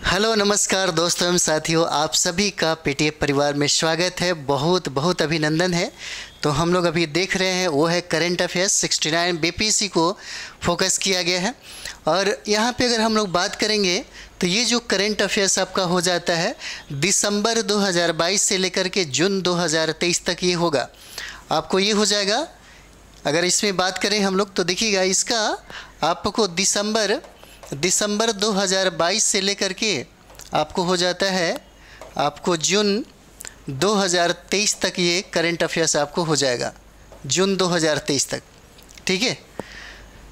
Hello नमस्कार दोस्तों एवं साथियों, आप सभी का पीटीएफ परिवार में स्वागत है। बहुत बहुत अभिनंदन है। तो हम लोग अभी देख रहे हैं वो है करंट अफेयर्स 69 बीपीसी को फोकस किया गया है। और यहाँ पे अगर हम लोग बात करेंगे तो ये जो करंट अफेयर्स आपका हो जाता है दिसंबर 2022 से लेकर के जून 2023 तक ये होगा। आपको ये हो जाएगा, अगर इसमें बात करें हम लोग तो देखिएगा इसका आपको दिसंबर 2022 से लेकर के आपको हो जाता है आपको जून 2023 तक ये करंट अफेयर्स आपको हो जाएगा, जून 2023 तक। ठीक है,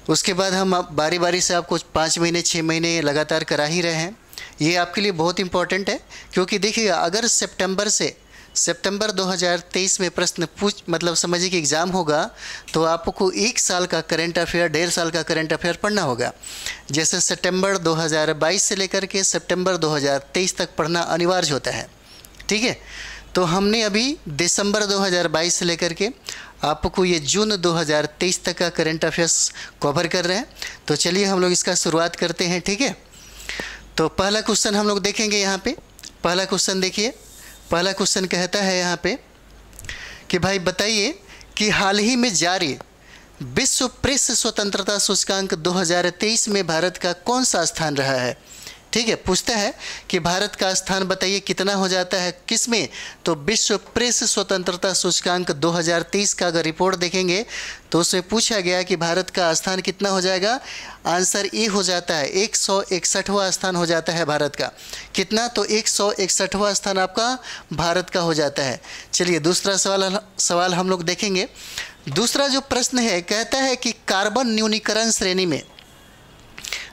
उसके बाद हम बारी बारी से आपको 5 महीने 6 महीने लगातार करा ही रहे हैं। ये आपके लिए बहुत इंपॉर्टेंट है, क्योंकि देखिएगा अगर सितंबर 2023 में प्रश्न मतलब समझिए कि एग्ज़ाम होगा तो आपको 1 साल का करंट अफेयर 1.5 साल का करंट अफेयर पढ़ना होगा। जैसे सितंबर 2022 से लेकर के सितंबर 2023 तक पढ़ना अनिवार्य होता है। ठीक है, तो हमने अभी दिसंबर 2022 से लेकर के आपको ये जून 2023 तक का करंट अफेयर्स कवर कर रहे हैं। तो चलिए हम लोग इसका शुरुआत करते हैं। ठीक है, तो पहला क्वेश्चन हम लोग देखेंगे। यहाँ पे पहला क्वेश्चन देखिए, पहला क्वेश्चन कहता है यहाँ पे कि भाई बताइए कि हाल ही में जारी विश्व प्रेस स्वतंत्रता सूचकांक 2023 में भारत का कौन सा स्थान रहा है। ठीक है, पूछता है कि भारत का स्थान बताइए कितना हो जाता है किस में। तो विश्व प्रेस स्वतंत्रता सूचकांक 2023 का अगर रिपोर्ट देखेंगे तो उसमें पूछा गया कि भारत का स्थान कितना हो जाएगा। आंसर ए हो जाता है 161वां स्थान हो जाता है भारत का। कितना, तो 161वां स्थान आपका भारत का हो जाता है। चलिए दूसरा सवाल हम लोग देखेंगे। दूसरा जो प्रश्न है कहता है कि कार्बन न्यूनीकरण श्रेणी में,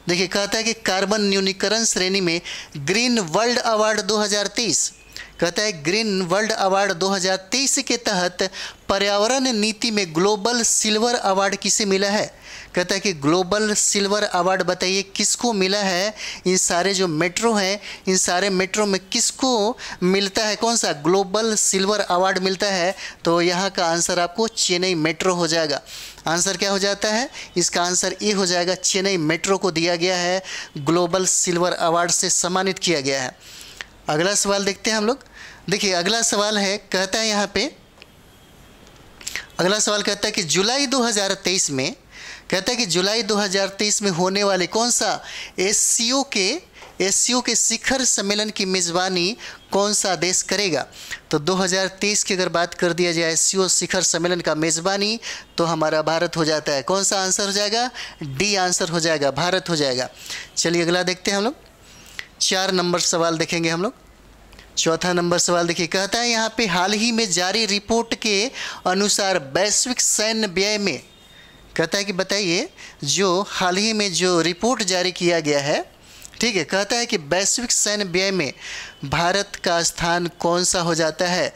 देखिए कहता है कि कार्बन न्यूनीकरण श्रेणी में ग्रीन वर्ल्ड अवार्ड 2023, कहता है ग्रीन वर्ल्ड अवार्ड 2023 के तहत पर्यावरण नीति में ग्लोबल सिल्वर अवार्ड किसे मिला है। कहता है कि ग्लोबल सिल्वर अवार्ड बताइए किसको मिला है। इन सारे जो मेट्रो हैं इन सारे मेट्रो में किसको मिलता है, कौन सा ग्लोबल सिल्वर अवार्ड मिलता है। तो यहाँ का आंसर आपको चेन्नई मेट्रो हो जाएगा। आंसर क्या हो जाता है, इसका आंसर ए हो जाएगा। चेन्नई मेट्रो को दिया गया है, ग्लोबल सिल्वर अवार्ड से सम्मानित किया गया है। अगला सवाल देखते हैं हम लोग। देखिए अगला सवाल है, कहता है यहाँ पे अगला सवाल कहता है कि जुलाई 2023 में, कहता है कि जुलाई 2023 में होने वाले कौन सा एससीओ के शिखर सम्मेलन की मेज़बानी कौन सा देश करेगा। तो 2023 की अगर बात कर दिया जाए एससीओ शिखर सम्मेलन का मेज़बानी तो हमारा भारत हो जाता है। कौन सा आंसर हो जाएगा, डी आंसर हो जाएगा, भारत हो जाएगा। चलिए अगला देखते हैं हम लोग। 4 नंबर सवाल देखेंगे हम लोग। चौथा नंबर सवाल देखिए, कहता है यहाँ पे हाल ही में जारी रिपोर्ट के अनुसार वैश्विक सैन्य व्यय में, कहता है कि बताइए जो हाल ही में जो रिपोर्ट जारी किया गया है, ठीक है, कहता है कि वैश्विक सैन्य व्यय में भारत का स्थान कौन सा हो जाता है।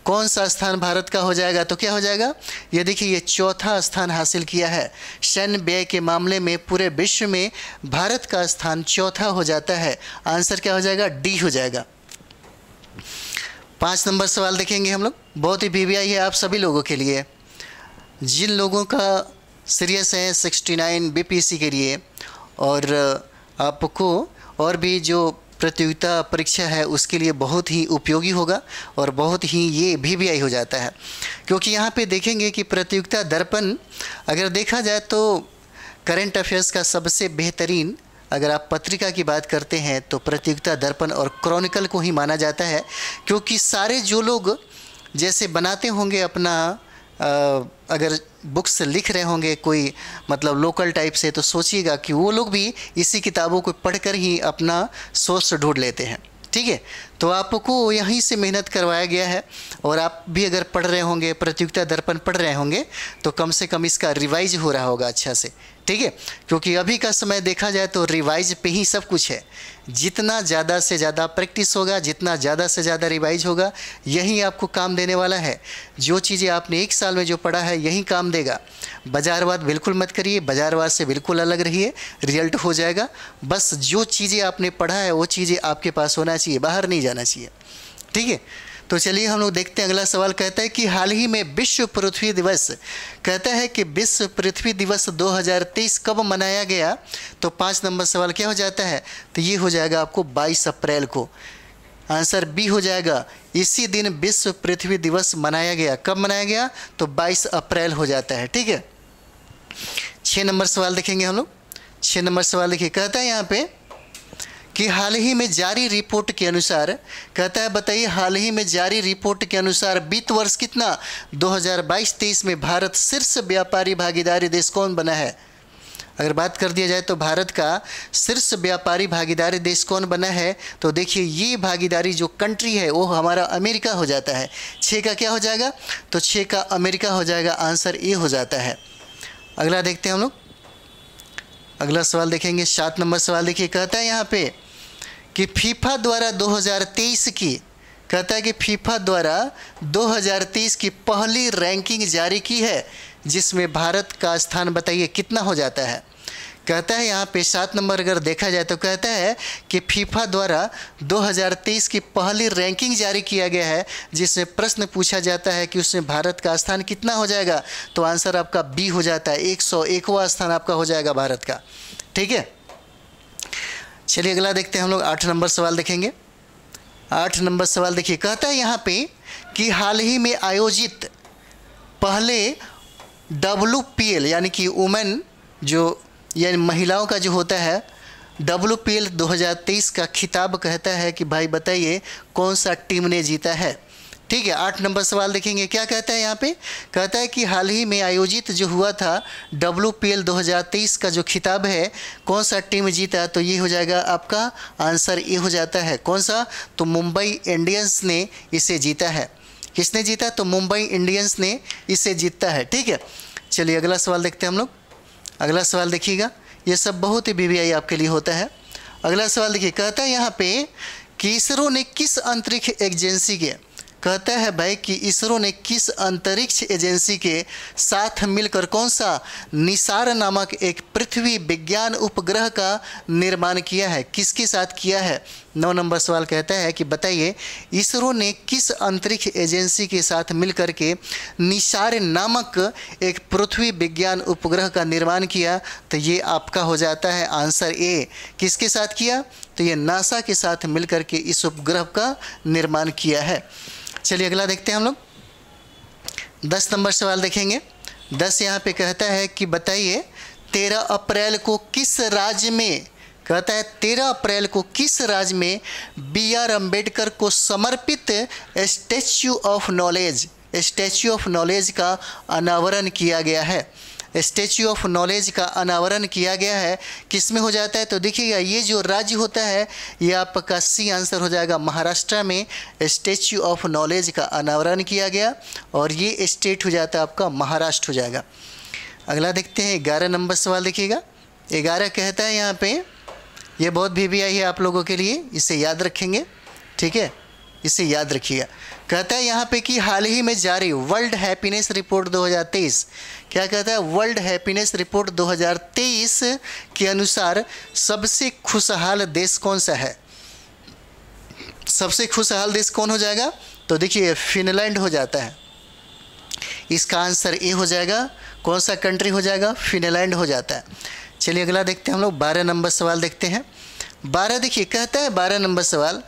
कौन सा स्थान भारत का हो जाएगा, तो क्या हो जाएगा, ये देखिए ये चौथा स्थान हासिल किया है। सैन्य व्यय के मामले में पूरे विश्व में भारत का स्थान चौथा हो जाता है। आंसर क्या हो जाएगा, डी हो जाएगा। 5 नंबर सवाल देखेंगे हम लोग। बहुत ही वीवीआई है आप सभी लोगों के लिए, जिन लोगों का सीरियस है 69 बीपीएससी के लिए, और आपको और भी जो प्रतियोगिता परीक्षा है उसके लिए बहुत ही उपयोगी होगा और बहुत ही ये वीवीआई हो जाता है। क्योंकि यहाँ पे देखेंगे कि प्रतियोगिता दर्पण अगर देखा जाए तो करंट अफेयर्स का सबसे बेहतरीन, अगर आप पत्रिका की बात करते हैं तो प्रतियोगिता दर्पण और क्रॉनिकल को ही माना जाता है। क्योंकि सारे जो लोग जैसे बनाते होंगे अपना अगर बुक्स लिख रहे होंगे कोई मतलब लोकल टाइप से, तो सोचिएगा कि वो लोग भी इसी किताबों को पढ़कर ही अपना सोर्स ढूंढ लेते हैं। ठीक है, तो आपको यहीं से मेहनत करवाया गया है। और आप भी अगर पढ़ रहे होंगे, प्रतियोगिता दर्पण पढ़ रहे होंगे, तो कम से कम इसका रिवाइज हो रहा होगा अच्छा से। ठीक है, क्योंकि अभी का समय देखा जाए तो रिवाइज पे ही सब कुछ है। जितना ज़्यादा से ज़्यादा प्रैक्टिस होगा, जितना ज़्यादा से ज़्यादा रिवाइज होगा, यही आपको काम देने वाला है। जो चीज़ें आपने 1 साल में जो पढ़ा है यही काम देगा। बाजारवाद बिल्कुल मत करिए, बाजारवाद से बिल्कुल अलग रहिए, रिजल्ट हो जाएगा। बस जो चीज़ें आपने पढ़ा है वो चीज़ें आपके पास होना चाहिए, बाहर नहीं जाना चाहिए। ठीक है, तो चलिए हम लोग देखते हैं अगला सवाल। कहता है कि हाल ही में विश्व पृथ्वी दिवस, कहता है कि विश्व पृथ्वी दिवस 2023 कब मनाया गया। तो 5 नंबर सवाल क्या हो जाता है, तो ये हो जाएगा आपको 22 अप्रैल को। आंसर बी हो जाएगा, इसी दिन विश्व पृथ्वी दिवस मनाया गया। कब मनाया गया, तो 22 अप्रैल हो जाता है। ठीक है, 6 नंबर सवाल देखेंगे हम लोग। 6 नंबर सवाल देखिए, कहता है यहाँ पे कि हाल ही में जारी रिपोर्ट के अनुसार, कहता है बताइए हाल ही में जारी रिपोर्ट के अनुसार वित्त वर्ष कितना 2022-23 में भारत शीर्ष व्यापारी भागीदारी देश कौन बना है। अगर बात कर दिया जाए तो भारत का शीर्ष व्यापारी भागीदारी देश कौन बना है, तो देखिए ये भागीदारी जो कंट्री है वो हमारा अमेरिका हो जाता है। 6 का क्या हो जाएगा, तो 6 का अमेरिका हो जाएगा। आंसर ए हो जाता है। अगला देखते हैं हम लोग। अगला सवाल देखेंगे 7 नंबर सवाल देखिए, कहता है यहाँ पे कि फीफा द्वारा 2023 की, कहता है कि फीफा द्वारा 2023 की पहली रैंकिंग जारी की है जिसमें भारत का स्थान बताइए कितना हो जाता है। कहता है यहाँ पे 7 नंबर अगर देखा जाए तो कहता है कि फीफा द्वारा 2023 की पहली रैंकिंग जारी किया गया है जिसमें प्रश्न पूछा जाता है कि उसमें भारत का स्थान कितना हो जाएगा। तो आंसर आपका बी हो जाता है, 101वां स्थान आपका हो जाएगा भारत का। ठीक है, चलिए अगला देखते हैं हम लोग। 8 नंबर सवाल देखेंगे। 8 नंबर सवाल देखिए, कहता है यहाँ पे कि हाल ही में आयोजित पहले WPL यानी कि वुमेन जो यानी महिलाओं का जो होता है WPL 2023 का खिताब, कहता है कि भाई बताइए कौन सा टीम ने जीता है। ठीक है, 8 नंबर सवाल देखेंगे। क्या कहता है यहाँ पे, कहता है कि हाल ही में आयोजित जो हुआ था WPL 2023 का जो खिताब है कौन सा टीम जीता, तो ये हो जाएगा आपका आंसर ए हो जाता है। कौन सा, तो मुंबई इंडियंस ने इसे जीता है। किसने जीता, तो मुंबई इंडियंस ने इसे जीता है। ठीक है, चलिए अगला सवाल देखते हैं हम लोग। अगला सवाल देखिएगा, ये सब बहुत ही BBI आपके लिए होता है। अगला सवाल देखिए, कहता है यहाँ पे कि इसरो ने किस अंतरिक्ष एजेंसी के, कहता है भाई कि इसरो ने किस अंतरिक्ष एजेंसी के साथ मिलकर कौन सा निसार नामक एक पृथ्वी विज्ञान उपग्रह का निर्माण किया है। किसके साथ किया है। 9 नंबर सवाल कहता है कि बताइए इसरो ने किस अंतरिक्ष एजेंसी के साथ मिलकर के निसार नामक एक पृथ्वी विज्ञान उपग्रह का निर्माण किया। तो ये आपका हो जाता है आंसर ए। किसके साथ किया, तो ये नासा के साथ मिलकर के इस उपग्रह का निर्माण किया है। चलिए अगला देखते हैं हम लोग। 10 नंबर सवाल देखेंगे। 10 यहाँ पे कहता है कि बताइए 13 अप्रैल को किस राज्य में, कहता है 13 अप्रैल को किस राज्य में BR अम्बेडकर को समर्पित स्टैच्यू ऑफ नॉलेज का अनावरण किया गया है। स्टैच्यू ऑफ नॉलेज का अनावरण किया गया है किस में हो जाता है, तो देखिएगा ये जो राज्य होता है ये आपका सी आंसर हो जाएगा। महाराष्ट्र में स्टैच्यू ऑफ नॉलेज का अनावरण किया गया और ये स्टेट हो जाता है आपका महाराष्ट्र हो जाएगा। अगला देखते हैं 11 नंबर सवाल देखिएगा। 11 कहता है यहाँ पे, ये बहुत BBI है आप लोगों के लिए, इसे याद रखेंगे। ठीक है, इसे याद रखिएगा। कहता है यहाँ पे कि हाल ही में जारी वर्ल्ड हैप्पीनेस रिपोर्ट 2023, क्या कहता है, वर्ल्ड हैप्पीनेस रिपोर्ट 2023 के अनुसार सबसे खुशहाल देश कौन सा है। सबसे खुशहाल देश कौन हो जाएगा, तो देखिए फिनलैंड हो जाता है। इसका आंसर ए हो जाएगा। कौन सा कंट्री हो जाएगा, फिनलैंड हो जाता है। चलिए अगला देखते हैं हम लोग। 12 नंबर सवाल देखते हैं। 12 देखिए, कहता है 12 नंबर सवाल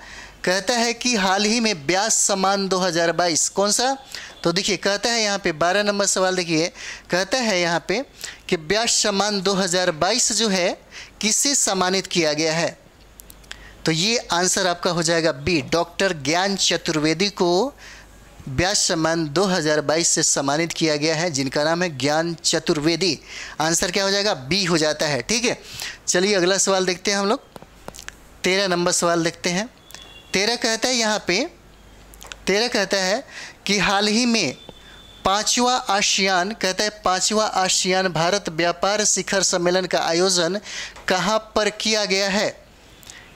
कहता है कि हाल ही में ब्याज सम्मान 2022 कौन सा, तो देखिए कहता है यहाँ पे 12 नंबर सवाल देखिए, कहता है यहाँ पे कि ब्याज सम्मान 2022 जो है किससे सम्मानित किया गया है। तो ये आंसर आपका हो जाएगा बी, डॉक्टर ज्ञान चतुर्वेदी को ब्याज सम्मान 2022 से सम्मानित किया गया है, जिनका नाम है ज्ञान चतुर्वेदी। आंसर क्या हो जाएगा, बी हो जाता है। ठीक है, चलिए अगला सवाल देखते हैं हम लोग। 13 नंबर सवाल देखते हैं। 13 कहता है यहाँ पे, 13 कहता है कि हाल ही में 5वां आसियान, कहता है 5वां आसियान भारत व्यापार शिखर सम्मेलन का आयोजन कहाँ पर किया गया है।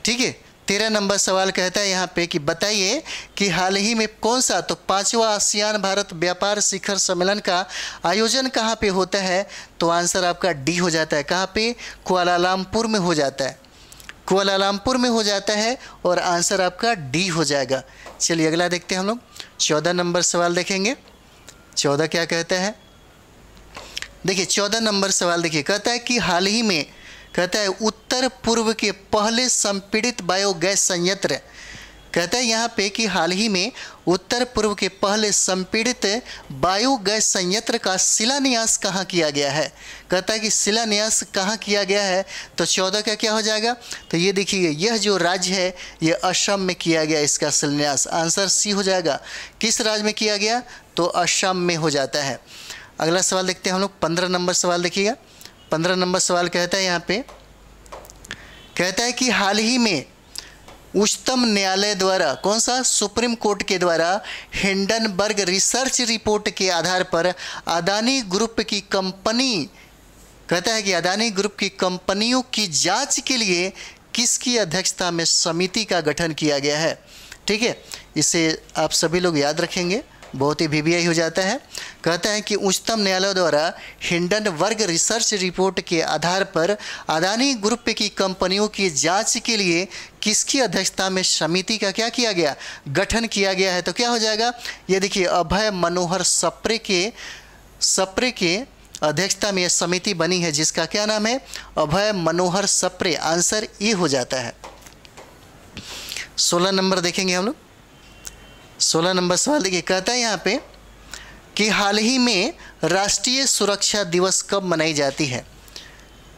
ठीक है, 13 नंबर सवाल कहता है यहाँ पे कि बताइए कि हाल ही में कौन सा, तो 5वां आसियान भारत व्यापार शिखर सम्मेलन का आयोजन कहाँ पे होता है। तो आंसर आपका डी हो जाता है। कहाँ पे, कुआलालंपुर में हो जाता है। कुआलालंपुर में हो जाता है और आंसर आपका डी हो जाएगा। चलिए अगला देखते हैं हम लोग। 14 नंबर सवाल देखेंगे। 14 क्या कहता है, देखिए 14 नंबर सवाल देखिए, कहता है कि हाल ही में, कहता है उत्तर पूर्व के पहले संपीड़ित बायोगैस संयंत्र, कहता है यहाँ पे कि हाल ही में उत्तर पूर्व के पहले संपीड़ित बायोगैस संयंत्र का शिलान्यास कहाँ किया गया है। कहता है कि शिलान्यास कहाँ किया गया है, तो 14 का क्या हो जाएगा, तो ये देखिए यह जो राज्य है ये असम में किया गया इसका शिलान्यास। आंसर सी हो जाएगा। किस राज्य में किया गया, तो असम में हो जाता है। अगला सवाल देखते हैं हम लोग। 15 नंबर सवाल देखिएगा। 15 नंबर सवाल कहता है यहाँ पे, कहता है कि हाल ही में उच्चतम न्यायालय द्वारा, कौन सा, सुप्रीम कोर्ट के द्वारा हिंडनबर्ग रिसर्च रिपोर्ट के आधार पर अदानी ग्रुप की कंपनी, कहता है कि अदानी ग्रुप की कंपनियों की जांच के लिए किसकी अध्यक्षता में समिति का गठन किया गया है। ठीक है, इसे आप सभी लोग याद रखेंगे, बहुत ही वीवीआई हो जाता है। कहता है कि उच्चतम न्यायालय द्वारा हिंडनबर्ग रिसर्च रिपोर्ट के आधार पर अदानी ग्रुप की कंपनियों की जांच के लिए किसकी अध्यक्षता में समिति का क्या किया गया, गठन किया गया है, तो क्या हो जाएगा, ये देखिए अभय मनोहर सप्रे के अध्यक्षता में यह समिति बनी है, जिसका क्या नाम है, अभय मनोहर सप्रे। आंसर ए हो जाता है। 16 नंबर देखेंगे हम लोग। 16 नंबर सवाल देखिए, कहता है यहाँ पे कि हाल ही में राष्ट्रीय सुरक्षा दिवस कब मनाई जाती है।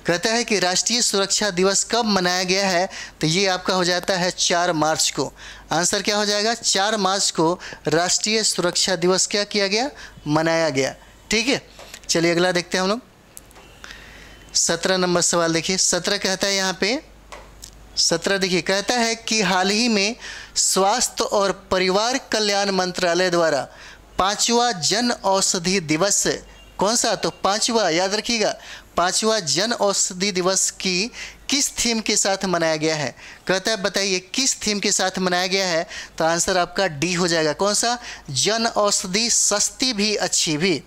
कहता है कि राष्ट्रीय सुरक्षा दिवस कब मनाया गया है, तो ये आपका हो जाता है 4 मार्च को। आंसर क्या हो जाएगा, 4 मार्च को राष्ट्रीय सुरक्षा दिवस क्या किया गया, मनाया गया। ठीक है, चलिए अगला देखते हैं हम लोग। 17 नंबर सवाल देखिए। 17 कहता है यहाँ पे, 17 देखिए, कहता है कि हाल ही में स्वास्थ्य और परिवार कल्याण मंत्रालय द्वारा 5वां जन औषधि दिवस, कौन सा, तो 5वां, याद रखिएगा, 5वां जन औषधि दिवस की किस थीम के साथ मनाया गया है। कहता है बताइए किस थीम के साथ मनाया गया है, तो आंसर आपका डी हो जाएगा। कौन सा, जन औषधि सस्ती भी अच्छी भी।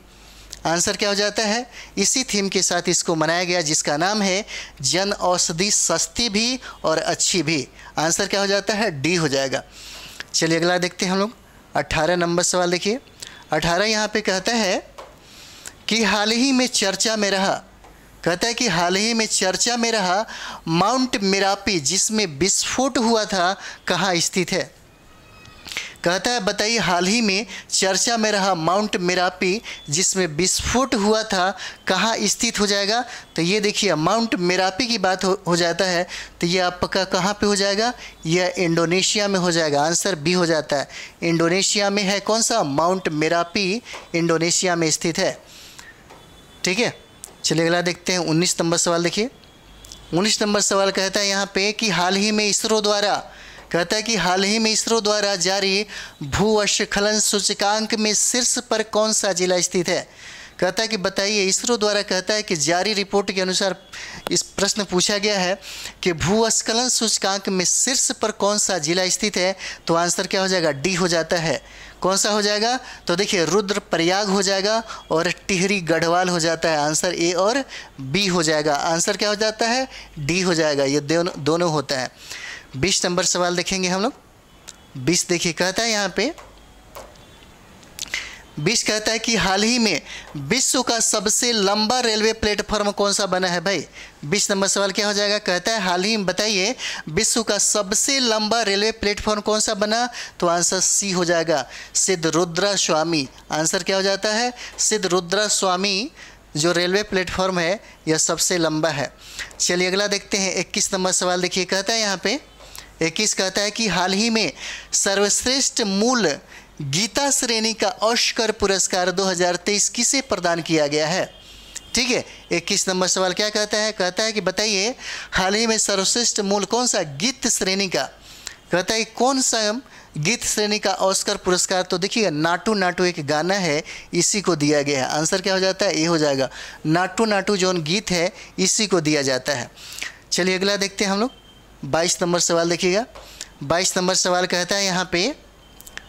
आंसर क्या हो जाता है, इसी थीम के साथ इसको मनाया गया, जिसका नाम है जन औषधि सस्ती भी और अच्छी भी। आंसर क्या हो जाता है, डी हो जाएगा। चलिए अगला देखते हैं हम लोग। 18 नंबर सवाल देखिए। 18 यहाँ पे कहता है कि हाल ही में चर्चा में रहा, कहता है कि हाल ही में चर्चा में रहा माउंट मेरापी जिसमें विस्फोट हुआ था, कहाँ स्थित है। कहता है बताइए हाल ही में चर्चा में रहा माउंट मेरापी जिसमें विस्फोट हुआ था, कहाँ स्थित हो जाएगा, तो ये देखिए माउंट मेरापी की बात हो जाता है, तो ये आपका कहाँ पे हो जाएगा, यह इंडोनेशिया में हो जाएगा। आंसर बी हो जाता है। इंडोनेशिया में है, कौन सा, माउंट मेरापी इंडोनेशिया में स्थित है। ठीक है, चलिए अगला देखते हैं। 19 नंबर सवाल देखिए। 19 नंबर सवाल कहता है यहाँ पे कि हाल ही में इसरो द्वारा, कहता है कि हाल ही में इसरो द्वारा जारी भूस्खलन सूचकांक में शीर्ष पर कौन सा जिला स्थित है। कहता है कि बताइए, इसरो द्वारा कहता है कि जारी रिपोर्ट के अनुसार इस प्रश्न पूछा गया है कि भूस्खलन सूचकांक में शीर्ष पर कौन सा जिला स्थित है, तो आंसर क्या हो जाएगा, डी हो जाता है। कौन सा हो जाएगा, तो देखिए रुद्रप्रयाग हो जाएगा और टिहरी गढ़वाल हो जाता है। आंसर ए और बी हो जाएगा। आंसर क्या हो जाता है, डी हो जाएगा। ये दोनों होता है। 20 नंबर सवाल देखेंगे हम लोग। 20 देखिए, कहता है यहाँ पे 20 कहता है कि हाल ही में विश्व का सबसे लंबा रेलवे प्लेटफॉर्म कौन सा बना है भाई। 20 नंबर सवाल क्या हो जाएगा, कहता है हाल ही में बताइए विश्व का सबसे लंबा रेलवे प्लेटफॉर्म कौन सा बना, तो आंसर सी हो जाएगा, सिद्धरुद्रा स्वामी। आंसर क्या हो जाता है, सिद्धरुद्रा स्वामी जो रेलवे प्लेटफॉर्म है यह सबसे लंबा है। चलिए अगला देखते हैं। 21 नंबर सवाल देखिए, कहता है यहाँ पे 21 कहता है कि हाल ही में सर्वश्रेष्ठ मूल गीता श्रेणी का ऑस्कर पुरस्कार 2023 किसे प्रदान किया गया है। ठीक है, 21 नंबर सवाल क्या कहता है, कहता है कि बताइए हाल ही में सर्वश्रेष्ठ मूल कौन सा गीत श्रेणी का, कहता है कौन सा गीत श्रेणी का ऑस्कर पुरस्कार, तो देखिए नाटू नाटू एक गाना है, इसी को दिया गया है। आंसर क्या हो जाता है, ये हो जाएगा। नाटू नाटू जो गीत है इसी को दिया जाता है। चलिए अगला देखते हैं हम लोग। 22 नंबर सवाल देखिएगा। 22 नंबर सवाल कहता है यहाँ पे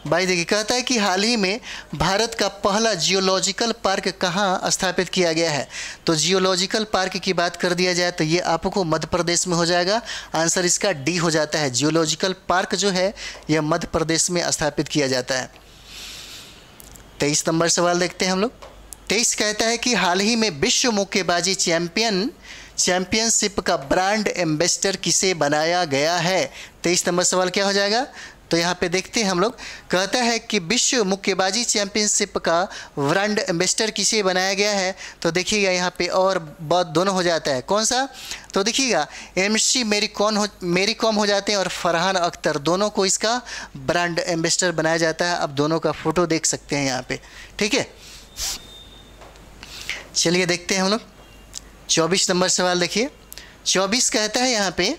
22 देखिए, कहता है कि हाल ही में भारत का पहला जियोलॉजिकल पार्क कहाँ स्थापित किया गया है। तो जियोलॉजिकल पार्क की बात कर दिया जाए तो ये आपको मध्य प्रदेश में हो जाएगा। आंसर इसका डी हो जाता है। जियोलॉजिकल पार्क जो है यह मध्य प्रदेश में स्थापित किया जाता है। 23 नंबर सवाल देखते हैं हम लोग। 23 कहता है कि हाल ही में विश्व मुक्केबाजी चैंपियनशिप का ब्रांड एम्बेसडर किसे बनाया गया है। 23 नंबर सवाल क्या हो जाएगा, तो यहाँ पे देखते हैं हम लोग। कहता है कि विश्व मुक्केबाजी चैंपियनशिप का ब्रांड एम्बेसडर किसे बनाया गया है, तो देखिएगा यहाँ पे और बहुत दोनों हो जाता है। कौन सा, तो देखिएगा MC मेरी कॉम हो जाते हैं और फरहान अख्तर, दोनों को इसका ब्रांड एम्बेसडर बनाया जाता है। अब दोनों का फोटो देख सकते हैं यहाँ पे, ठीक है। चलिए देखते हैं हम लोग 24 नंबर सवाल देखिए। 24 कहता है यहाँ पे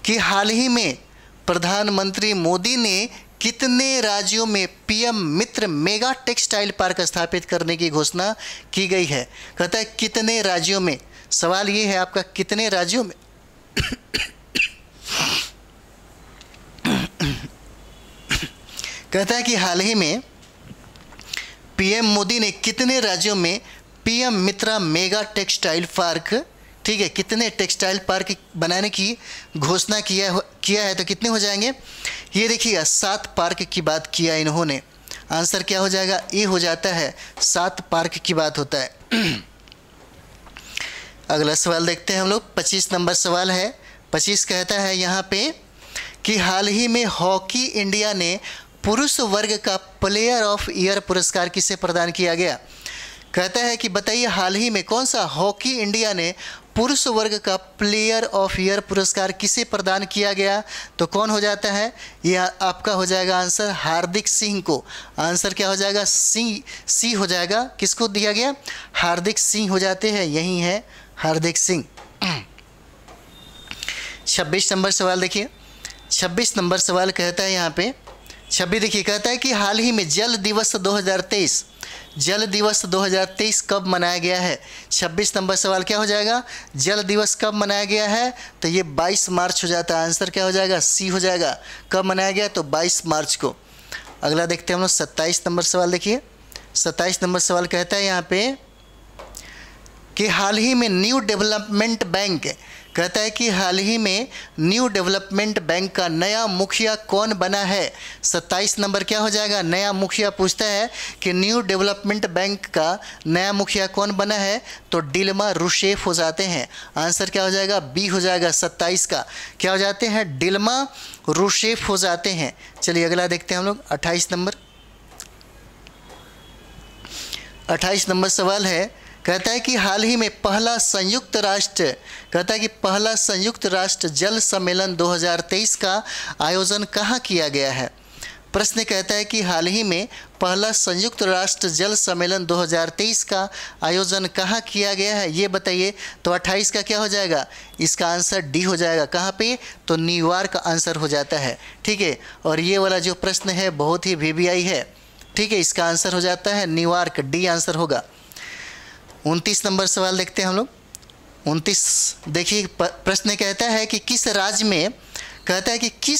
कि हाल ही में प्रधानमंत्री मोदी ने कितने राज्यों में PM मित्र मेगा टेक्सटाइल पार्क स्थापित करने की घोषणा की गई है। कहता है कितने राज्यों में, सवाल ये है आपका कितने राज्यों में कहता है कि हाल ही में PM मोदी ने कितने राज्यों में PM मित्रा मेगा टेक्सटाइल पार्क, ठीक है, कितने टेक्सटाइल पार्क बनाने की घोषणा किया है, तो कितने हो जाएंगे। ये देखिएगा 7 पार्क की बात किया इन्होंने। आंसर क्या हो जाएगा, ये हो जाता है 7 पार्क की बात होता है। अगला सवाल देखते हैं हम लोग। 25 नंबर सवाल है। 25 कहता है यहाँ पे कि हाल ही में हॉकी इंडिया ने पुरुष वर्ग का प्लेयर ऑफ ईयर पुरस्कार किसे प्रदान किया गया। कहता है कि बताइए हाल ही में कौन सा हॉकी इंडिया ने पुरुष वर्ग का प्लेयर ऑफ ईयर पुरस्कार किसे प्रदान किया गया, तो कौन हो जाता है, यह आपका हो जाएगा आंसर हार्दिक सिंह को। आंसर क्या हो जाएगा, सी हो जाएगा। किसको दिया गया, हार्दिक सिंह हो जाते हैं, यही है हार्दिक सिंह। 26 नंबर सवाल देखिए। 26 नंबर सवाल कहता है यहाँ पे 26 देखिए, कहता है कि हाल ही में जल दिवस 2023 कब मनाया गया है। 26 नंबर सवाल क्या हो जाएगा, जल दिवस कब मनाया गया है, तो ये 22 मार्च हो जाता है। आंसर क्या हो जाएगा, सी हो जाएगा। कब मनाया गया, तो 22 मार्च को। अगला देखते हैं हम लोग 27 नंबर सवाल देखिए। 27 नंबर सवाल कहता है यहाँ पे कि हाल ही में न्यू डेवलपमेंट बैंक, कहता है कि हाल ही में न्यू डेवलपमेंट बैंक का नया मुखिया कौन बना है। 27 नंबर क्या हो जाएगा, नया मुखिया पूछता है कि न्यू डेवलपमेंट बैंक का नया मुखिया कौन बना है, तो डिल्मा रूसेफ हो जाते हैं। आंसर क्या हो जाएगा, बी हो जाएगा। 27 का क्या हो जाते हैं, डिल्मा रूसेफ हो जाते हैं। चलिए अगला देखते हैं हम लोग 28 नंबर। 28 नंबर सवाल है, कहता है कि हाल ही में पहला संयुक्त राष्ट्र जल सम्मेलन 2023 का आयोजन कहाँ किया गया है। प्रश्न कहता है कि हाल ही में पहला संयुक्त राष्ट्र जल सम्मेलन 2023 का आयोजन कहाँ किया गया है, ये बताइए। तो 28 का क्या हो जाएगा, इसका आंसर डी हो जाएगा। कहाँ पे, तो न्यूयॉर्क का आंसर हो जाता है, ठीक है। और ये वाला जो प्रश्न है बहुत ही VVI है, ठीक है, इसका आंसर हो जाता है न्यूयॉर्क, डी आंसर होगा। 29 नंबर सवाल देखते हैं हम लोग। 29 देखिए, प्रश्न कहता है कि किस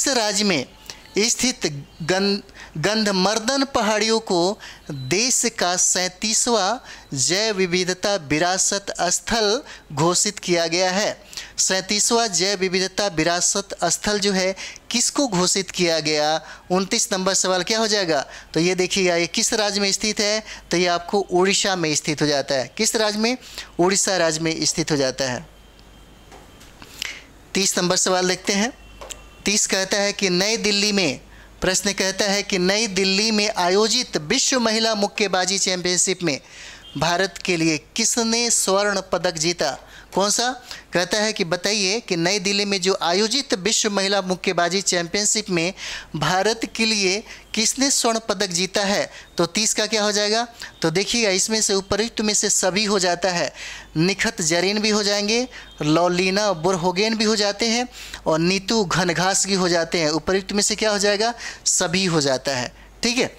राज्य में स्थित गंधमर्दन पहाड़ियों को देश का 37वां जैव विविधता विरासत स्थल घोषित किया गया है। 37वां जैव विविधता विरासत स्थल जो है किसको घोषित किया गया। 29 नंबर सवाल क्या हो जाएगा, तो ये देखिएगा ये किस राज्य में स्थित है, तो ये आपको उड़ीसा में स्थित हो जाता है। किस राज्य में, उड़ीसा राज्य में स्थित हो जाता है। 30 नंबर सवाल देखते हैं। 30 कहता है कि नई दिल्ली में, प्रश्न कहता है कि नई दिल्ली में आयोजित विश्व महिला मुक्केबाजी चैंपियनशिप में भारत के लिए किसने स्वर्ण पदक जीता। कौन सा, कहता है कि बताइए कि नई दिल्ली में जो आयोजित विश्व महिला मुक्केबाजी चैंपियनशिप में भारत के लिए किसने स्वर्ण पदक जीता है। तो 30 का क्या हो जाएगा, तो देखिएगा इसमें से उपयुक्त में से सभी हो जाता है। निखत जरीन भी हो जाएंगे, लौलीना बुरहोगेन भी हो जाते हैं और नीतू घनघास भी हो जाते हैं। उपयुक्त में से क्या हो जाएगा, सभी हो जाता है, ठीक है।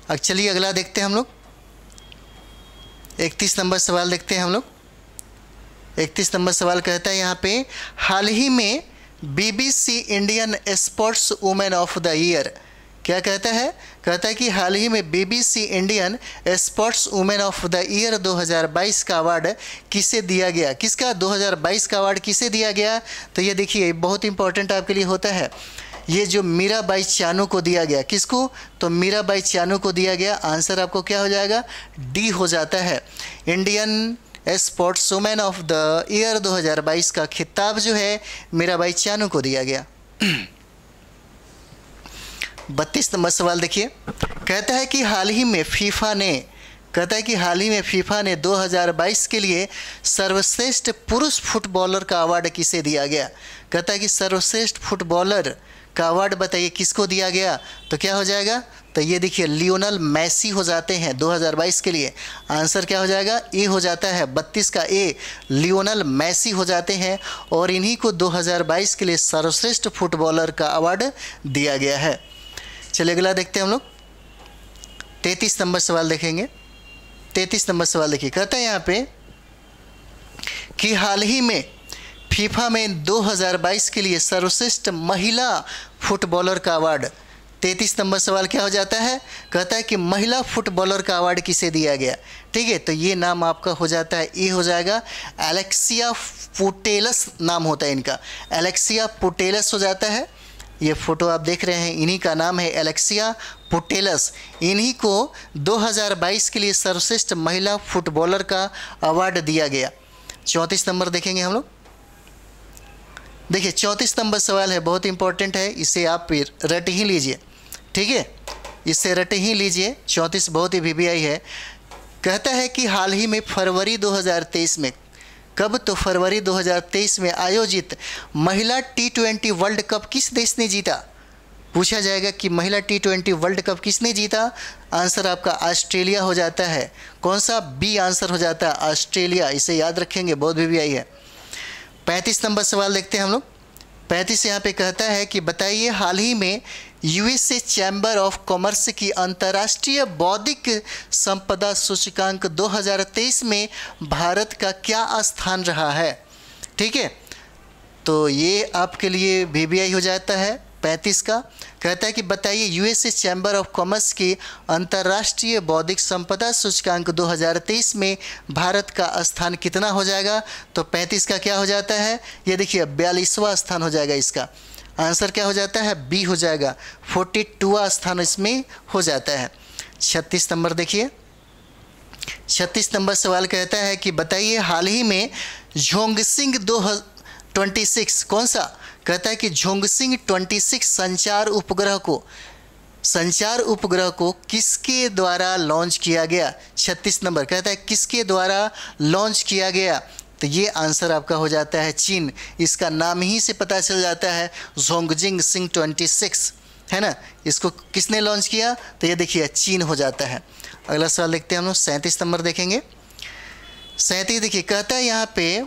अब चलिए अगला देखते हैं हम लोग। 31 नंबर सवाल देखते हैं हम लोग। 31 नंबर सवाल कहता है यहाँ पे हाल ही में BBC Indian sports women of the year, क्या कहता है, कहता है कि हाल ही में BBC Indian sports women of the year 2022 का अवार्ड किसे दिया गया। किसका, 2022 का अवार्ड किसे दिया गया, तो ये देखिए बहुत इंपॉर्टेंट आपके लिए होता है। ये जो मीराबाई चानू को दिया गया, किसको? तो मीराबाई चानू को दिया गया। आंसर आपको क्या हो जाएगा? डी हो जाता है। Indian sports women of the year 2022 का खिताब जो है मीराबाई चानू को दिया गया। 32 नंबर सवाल देखिए, कहता है कि हाल ही में फीफा ने 2022 के लिए सर्वश्रेष्ठ पुरुष फुटबॉलर का अवार्ड किसे दिया गया? कहता है कि सर्वश्रेष्ठ फुटबॉलर का अवार्ड बताइए किसको दिया गया? तो क्या हो जाएगा? तो ये देखिए लियोनल मेसी हो जाते हैं 2022 के लिए। आंसर क्या हो जाएगा? ए हो जाता है। 32 का ए, लियोनल मेसी हो जाते हैं और इन्हीं को 2022 के लिए सर्वश्रेष्ठ फुटबॉलर का अवार्ड दिया गया है। चलिए अगला देखते हैं हम लोग। 33 नंबर सवाल देखेंगे। 33 नंबर सवाल देखिए, कहता है यहाँ पे कि हाल ही में फीफा में 2022 के लिए सर्वश्रेष्ठ महिला फुटबॉलर का अवार्ड, 33 नंबर सवाल क्या हो जाता है? कहता है कि महिला फुटबॉलर का अवार्ड किसे दिया गया? ठीक है, तो ये नाम आपका हो जाता है, ये हो जाएगा एलेक्सिया पुटेलस नाम होता है इनका, एलेक्सिया पुटेलस हो जाता है। ये फोटो आप देख रहे हैं, इन्हीं का नाम है एलेक्सिया पुटेलस। इन्हीं को 2022 के लिए सर्वश्रेष्ठ महिला फुटबॉलर का अवार्ड दिया गया। 34 नंबर देखेंगे हम लोग। देखिए 34 नंबर सवाल है, बहुत इंपॉर्टेंट है, इसे आप रट ही लीजिए। ठीक है, इसे रट ही लीजिए। 34 बहुत ही वीवीआई है। कहता है कि हाल ही में फरवरी 2023 में, कब? तो फरवरी 2023 में आयोजित महिला T20 वर्ल्ड कप किस देश ने जीता? पूछा जाएगा कि महिला T20 वर्ल्ड कप किसने जीता? आंसर आपका ऑस्ट्रेलिया हो जाता है। कौन सा? बी आंसर हो जाता है, ऑस्ट्रेलिया। इसे याद रखेंगे, बहुत वीवीआई है। 35 नंबर सवाल देखते हैं हम लोग। 35 यहाँ पे कहता है कि बताइए हाल ही में यूएसए चैम्बर ऑफ कॉमर्स की अंतर्राष्ट्रीय बौद्धिक संपदा सूचकांक 2023 में भारत का क्या स्थान रहा है? ठीक है, तो ये आपके लिए वीवीआई हो जाता है 35 का। कहता है कि बताइए यूएसए चैम्बर ऑफ कॉमर्स की अंतर्राष्ट्रीय बौद्धिक संपदा सूचकांक 2023 में भारत का स्थान कितना हो जाएगा? तो 35 का क्या हो जाता है? ये देखिए 42वां स्थान हो जाएगा इसका। आंसर क्या हो जाता है? बी हो जाएगा, 42वां स्थान इसमें हो जाता है। 36 नंबर देखिए। 36 नंबर सवाल कहता है कि बताइए हाल ही में झोंगसिंग 26, कौन सा? कहता है कि झोंगसिंग 26 संचार उपग्रह को किसके द्वारा लॉन्च किया गया? 36 नंबर कहता है किसके द्वारा लॉन्च किया गया? तो ये आंसर आपका हो जाता है चीन। इसका नाम ही से पता चल जाता है झोंगजिंग 26, है ना। इसको किसने लॉन्च किया? तो ये देखिए चीन हो जाता है। अगला सवाल देखते हैं हम लोग। 37 नंबर देखेंगे। 37 देखिए, कहता है यहाँ पे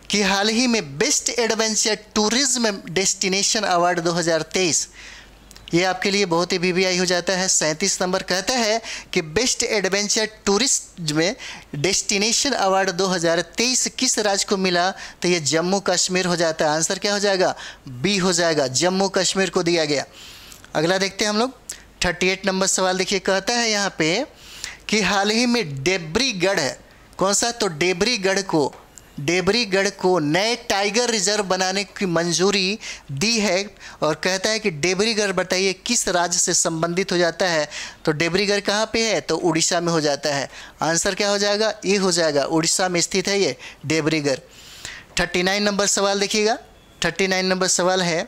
कि हाल ही में best adventure tourism destination award 2023, ये आपके लिए बहुत ही वीवीआई हो जाता है। 37 नंबर कहता है कि बेस्ट एडवेंचर टूरिस्ट में डेस्टिनेशन अवार्ड 2023 किस राज्य को मिला? तो ये जम्मू कश्मीर हो जाता है। आंसर क्या हो जाएगा? बी हो जाएगा, जम्मू कश्मीर को दिया गया। अगला देखते हैं हम लोग। 38 नंबर सवाल देखिए, कहता है यहाँ पे कि हाल ही में डेब्रीगढ़ है, कौन सा? तो डेब्रीगढ़ को नए टाइगर रिजर्व बनाने की मंजूरी दी है। और कहता है कि डेब्रीगढ़ बताइए किस राज्य से संबंधित हो जाता है? तो डेब्रीगढ़ कहाँ पे है? तो उड़ीसा में हो जाता है। आंसर क्या हो जाएगा? ये हो जाएगा, उड़ीसा में स्थित है ये डेब्रीगढ़। 39 नंबर सवाल देखिएगा। 39 नंबर सवाल है,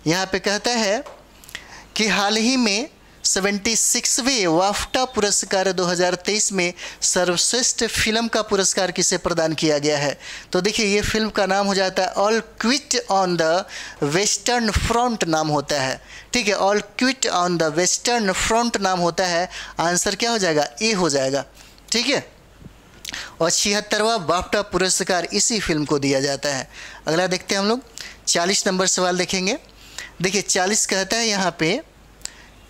यहाँ पे कहता है कि हाल ही में 76वें वाफ्टा पुरस्कार 2023 में सर्वश्रेष्ठ फिल्म का पुरस्कार किसे प्रदान किया गया है? तो देखिए ये फिल्म का नाम हो जाता है all quit on the western front नाम होता है। ठीक है, all quit on the western front नाम होता है। आंसर क्या हो जाएगा? ए हो जाएगा। ठीक है, और 76वां वाफ्टा पुरस्कार इसी फिल्म को दिया जाता है। अगला देखते हैं हम लोग। 40 नंबर सवाल देखेंगे। देखिए 40 कहता है यहाँ पे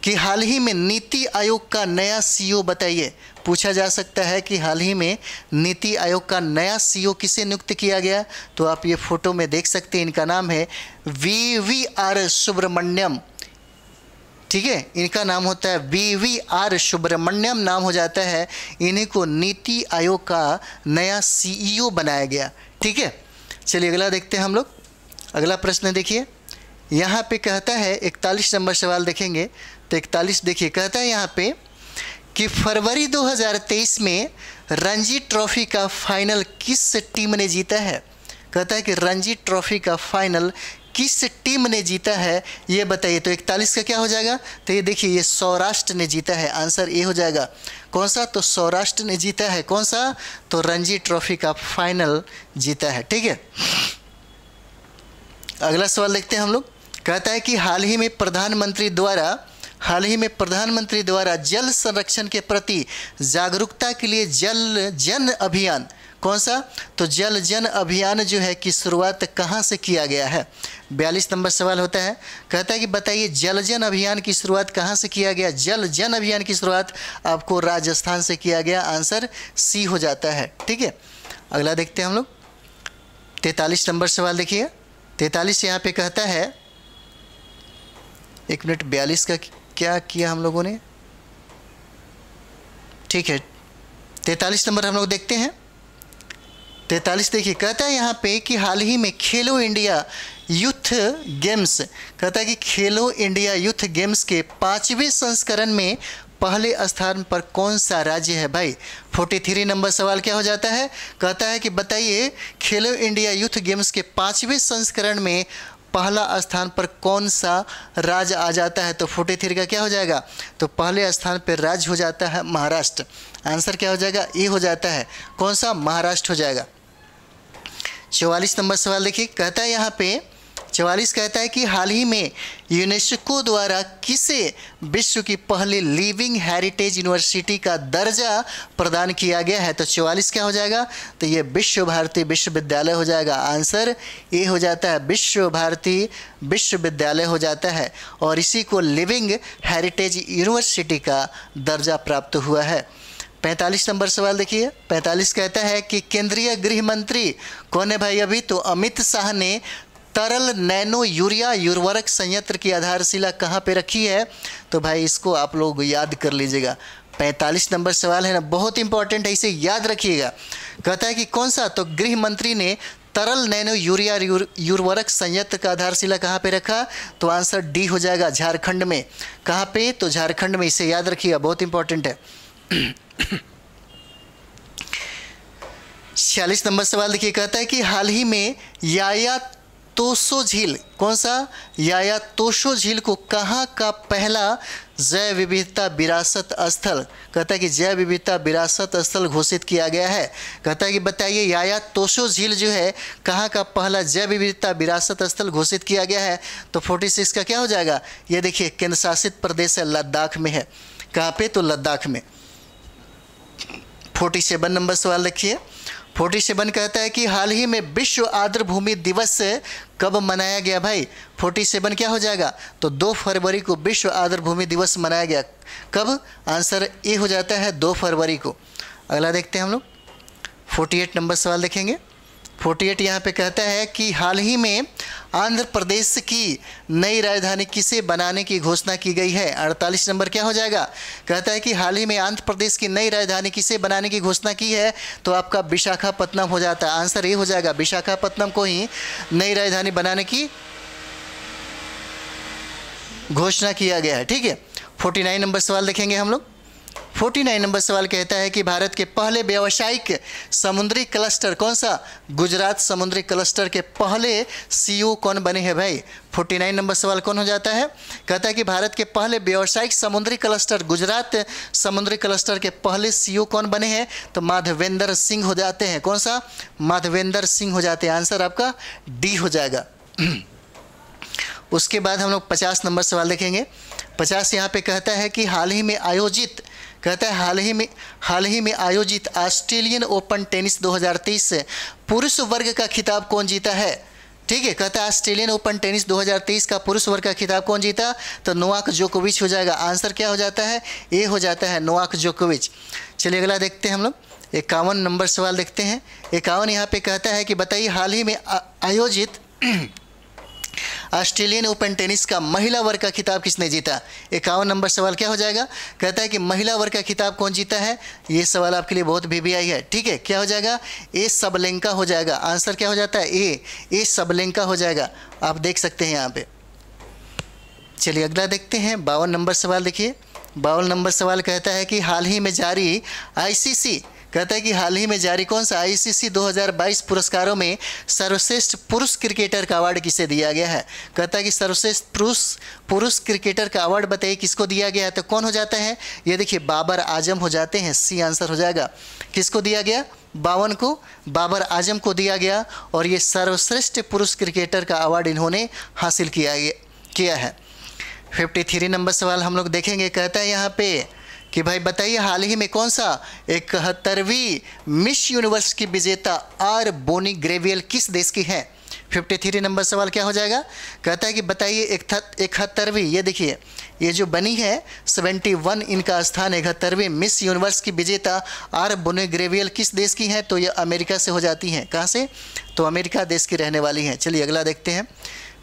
कि हाल ही में नीति आयोग का नया सीईओ बताइए। पूछा जा सकता है कि हाल ही में नीति आयोग का नया सीईओ किसे नियुक्त किया गया? तो आप ये फोटो में देख सकते हैं, इनका नाम है VVR सुब्रमण्यम। ठीक है, इनका नाम होता है VVR सुब्रमण्यम नाम हो जाता है। इन्हीं को नीति आयोग का नया सीईओ बनाया गया। ठीक है, चलिए अगला देखते हैं हम लोग। अगला प्रश्न देखिए, यहाँ पे कहता है 41 नंबर सवाल देखेंगे तो 41 देखिए, कहता है यहाँ पे कि फरवरी 2023 में रणजी ट्रॉफी का फाइनल किस टीम ने जीता है। कहता है कि रणजी ट्रॉफी का फाइनल किस टीम ने जीता है ये बताइए। तो 41 का क्या हो जाएगा, तो ये देखिए ये सौराष्ट्र ने जीता है, आंसर ए हो जाएगा। कौन सा, तो सौराष्ट्र ने जीता है कौन सा, तो रणजी ट्रॉफी का फाइनल जीता है। ठीक है, अगला सवाल देखते हैं हम लोग। कहता है कि हाल ही में प्रधानमंत्री द्वारा जल संरक्षण के प्रति जागरूकता के लिए जल जन अभियान, कौन सा, तो जल जन अभियान जो है की शुरुआत कहाँ से किया गया है। 42 नंबर सवाल होता है, कहता है कि बताइए जल जन अभियान की शुरुआत कहाँ से किया गया। जल जन अभियान की शुरुआत आपको राजस्थान से किया गया, आंसर सी हो जाता है। ठीक है, अगला देखते हैं हम लोग। 43 नंबर सवाल देखिए, 43 यहाँ पे कहता है, एक मिनट, 42 का क्या किया हम लोगों ने। ठीक है, 43 नंबर हम लोग देखते हैं। 43 देखिए, कहता है यहाँ पे कि हाल ही में खेलो इंडिया यूथ गेम्स, कहता है कि खेलो इंडिया यूथ गेम्स के 5वें संस्करण में पहले स्थान पर कौन सा राज्य है भाई। 43 नंबर सवाल क्या हो जाता है, कहता है कि बताइए खेलो इंडिया यूथ गेम्स के 5वें संस्करण में पहला स्थान पर कौन सा राज्य आ जाता है। तो 43 का क्या हो जाएगा, तो पहले स्थान पर राज्य हो जाता है महाराष्ट्र, आंसर क्या हो जाएगा, ए हो जाता है, कौन सा, महाराष्ट्र हो जाएगा। 44 नंबर सवाल देखिए, कहता है यहाँ पे 44 कहता है कि हाल ही में यूनेस्को द्वारा किसे विश्व की पहली लिविंग हेरिटेज यूनिवर्सिटी का दर्जा प्रदान किया गया है। तो 44 क्या हो जाएगा, तो ये विश्व भारती विश्वविद्यालय हो जाएगा, आंसर ए हो जाता है, विश्व भारती विश्वविद्यालय हो जाता है और इसी को लिविंग हेरिटेज यूनिवर्सिटी का दर्जा प्राप्त हुआ है। 45 नंबर सवाल देखिए, 45 कहता है कि केंद्रीय गृह मंत्री कौन है भाई अभी, तो अमित शाह ने तरल नैनो यूरिया उर्वरक संयंत्र की आधारशिला कहाँ पे रखी है। तो भाई इसको आप लोग याद कर लीजिएगा, 45 नंबर सवाल है ना, बहुत इंपॉर्टेंट है, इसे याद रखिएगा। कहता है कि कौन सा, तो गृह मंत्री ने तरल नैनो यूरिया उर्वरक संयंत्र का आधारशिला कहाँ पे रखा, तो आंसर डी हो जाएगा, झारखंड में। कहाँ पे, तो झारखंड में, इसे याद रखिएगा, बहुत इंपॉर्टेंट है। 46 नंबर सवाल देखिए, कहता है कि हाल ही में याया तोशो झील, कौन सा, याया तोशो झील को कहाँ का पहला जैव विविधता विरासत स्थल, कहता है कि जैव विविधता विरासत स्थल घोषित किया गया है। कहता है कि बताइए याया तोशो झील जो है कहाँ का पहला जैव विविधता विरासत स्थल घोषित किया गया है। तो 46 का क्या हो जाएगा, ये देखिए केंद्र शासित प्रदेश है, लद्दाख में है। कहाँ पे, तो लद्दाख में। 47 नंबर सवाल देखिए, 47 कहता है कि हाल ही में विश्व आर्द्र भूमि दिवस कब मनाया गया भाई। 47 क्या हो जाएगा, तो 2 फरवरी को विश्व आर्द्र भूमि दिवस मनाया गया। कब, आंसर ए हो जाता है, 2 फरवरी को। अगला देखते हैं हम लोग, 48 नंबर सवाल देखेंगे। 48 यहाँ पे कहता है कि हाल ही में आंध्र प्रदेश की नई राजधानी किसे बनाने की घोषणा की गई है। 48 नंबर क्या हो जाएगा, कहता है कि हाल ही में आंध्र प्रदेश की नई राजधानी किसे बनाने की घोषणा की है। तो आपका विशाखापत्तनम हो जाता है, आंसर ये हो जाएगा, विशाखापत्तनम को ही नई राजधानी बनाने की घोषणा किया गया है। ठीक है, 49 नंबर सवाल देखेंगे हम लोग। 49 नंबर सवाल कहता है कि भारत के पहले व्यावसायिक समुद्री क्लस्टर, कौन सा, गुजरात समुद्री क्लस्टर के पहले सीईओ कौन बने हैं भाई। 49 नंबर सवाल कौन हो जाता है, कहता है कि भारत के पहले व्यावसायिक समुद्री क्लस्टर, गुजरात समुद्री क्लस्टर के पहले सीईओ कौन बने हैं। तो माधवेंद्र सिंह हो जाते हैं, कौन सा, माधवेंद्र सिंह हो जाते हैं, आंसर आपका डी हो जाएगा। उसके बाद हम लोग 50 नंबर सवाल देखेंगे। 50 यहाँ पे कहता है कि हाल ही में आयोजित, कहता है हाल ही में आयोजित ऑस्ट्रेलियन ओपन टेनिस 2023 से पुरुष वर्ग का खिताब कौन जीता है। ठीक है, कहता है ऑस्ट्रेलियन ओपन टेनिस 2023 का पुरुष वर्ग का खिताब कौन जीता, तो नोवाक जोकोविच हो जाएगा, आंसर क्या हो जाता है, ए हो जाता है, नोवाक जोकोविच। चलिए अगला देखते हैं हम लोग, 51 नंबर सवाल देखते हैं। 51 यहाँ पे कहता है कि बताइए हाल ही में आयोजित ऑस्ट्रेलियन ओपन टेनिस का महिला वर्ग का खिताब किसने जीता। 51 नंबर सवाल क्या हो जाएगा, कहता है कि महिला वर्ग का खिताब कौन जीता है। ये सवाल आपके लिए बहुत VVI है। ठीक है, क्या हो जाएगा, ए सबलेंका हो जाएगा, आंसर क्या हो जाता है, ए सबलेंका हो जाएगा। आप देख सकते हैं यहाँ पे चलिए अगला देखते हैं 52 नंबर सवाल। देखिए 52 नंबर सवाल कहता है कि हाल ही में जारी आईसीसी, कहता है कि हाल ही में जारी कौन सा आईसीसी 2022 पुरस्कारों में सर्वश्रेष्ठ पुरुष क्रिकेटर का अवार्ड किसे दिया गया है। कहता है कि सर्वश्रेष्ठ पुरुष क्रिकेटर का अवार्ड बताइए किसको दिया गया है। तो कौन हो जाता है, ये देखिए बाबर आजम हो जाते हैं। सी आंसर हो जाएगा। किसको दिया गया, 52 को बाबर आजम को दिया गया और ये सर्वश्रेष्ठ पुरुष क्रिकेटर का अवार्ड इन्होंने हासिल किया है। 53 नंबर सवाल हम लोग देखेंगे। कहता है यहाँ पे कि भाई बताइए हाल ही में कौन सा 71वीं मिस यूनिवर्स की विजेता आर बोनी ग्रेवियल किस देश की है। 53 नंबर सवाल क्या हो जाएगा, कहता है कि बताइए 71वीं, ये देखिए ये जो बनी है 71 इनका स्थान 71वीं मिस यूनिवर्स की विजेता आर बोनी ग्रेवियल किस देश की है। तो ये अमेरिका से हो जाती हैं। कहाँ से, तो अमेरिका देश की रहने वाली हैं। चलिए अगला देखते हैं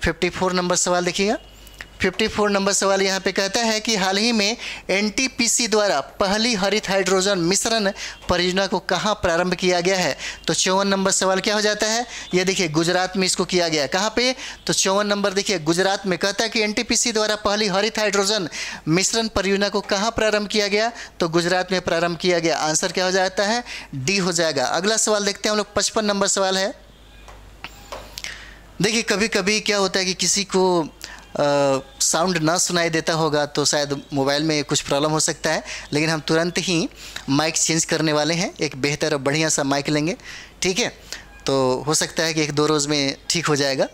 54 नंबर सवाल। देखिएगा 54 नंबर सवाल यहाँ पे कहता है कि हाल ही में एनटीपीसी द्वारा पहली हरित हाइड्रोजन मिश्रण परियोजना को कहाँ प्रारंभ किया गया है। तो 54 नंबर सवाल क्या हो जाता है, ये देखिए गुजरात में इसको किया गया है। कहाँ पे, तो 54 नंबर देखिए गुजरात में। कहता है कि एनटीपीसी द्वारा पहली हरित हाइड्रोजन मिश्रण परियोजना को कहाँ प्रारंभ किया गया, तो गुजरात में प्रारंभ किया गया। आंसर क्या हो जाता है, डी हो जाएगा। अगला सवाल देखते हैं हम लोग 55 नंबर सवाल है। देखिए कभी कभी क्या होता है कि किसी को साउंड ना सुनाई देता होगा तो शायद मोबाइल में कुछ प्रॉब्लम हो सकता है, लेकिन हम तुरंत ही माइक चेंज करने वाले हैं। एक बेहतर और बढ़िया सा माइक लेंगे, ठीक है। तो हो सकता है कि 1-2 रोज़ में ठीक हो जाएगा।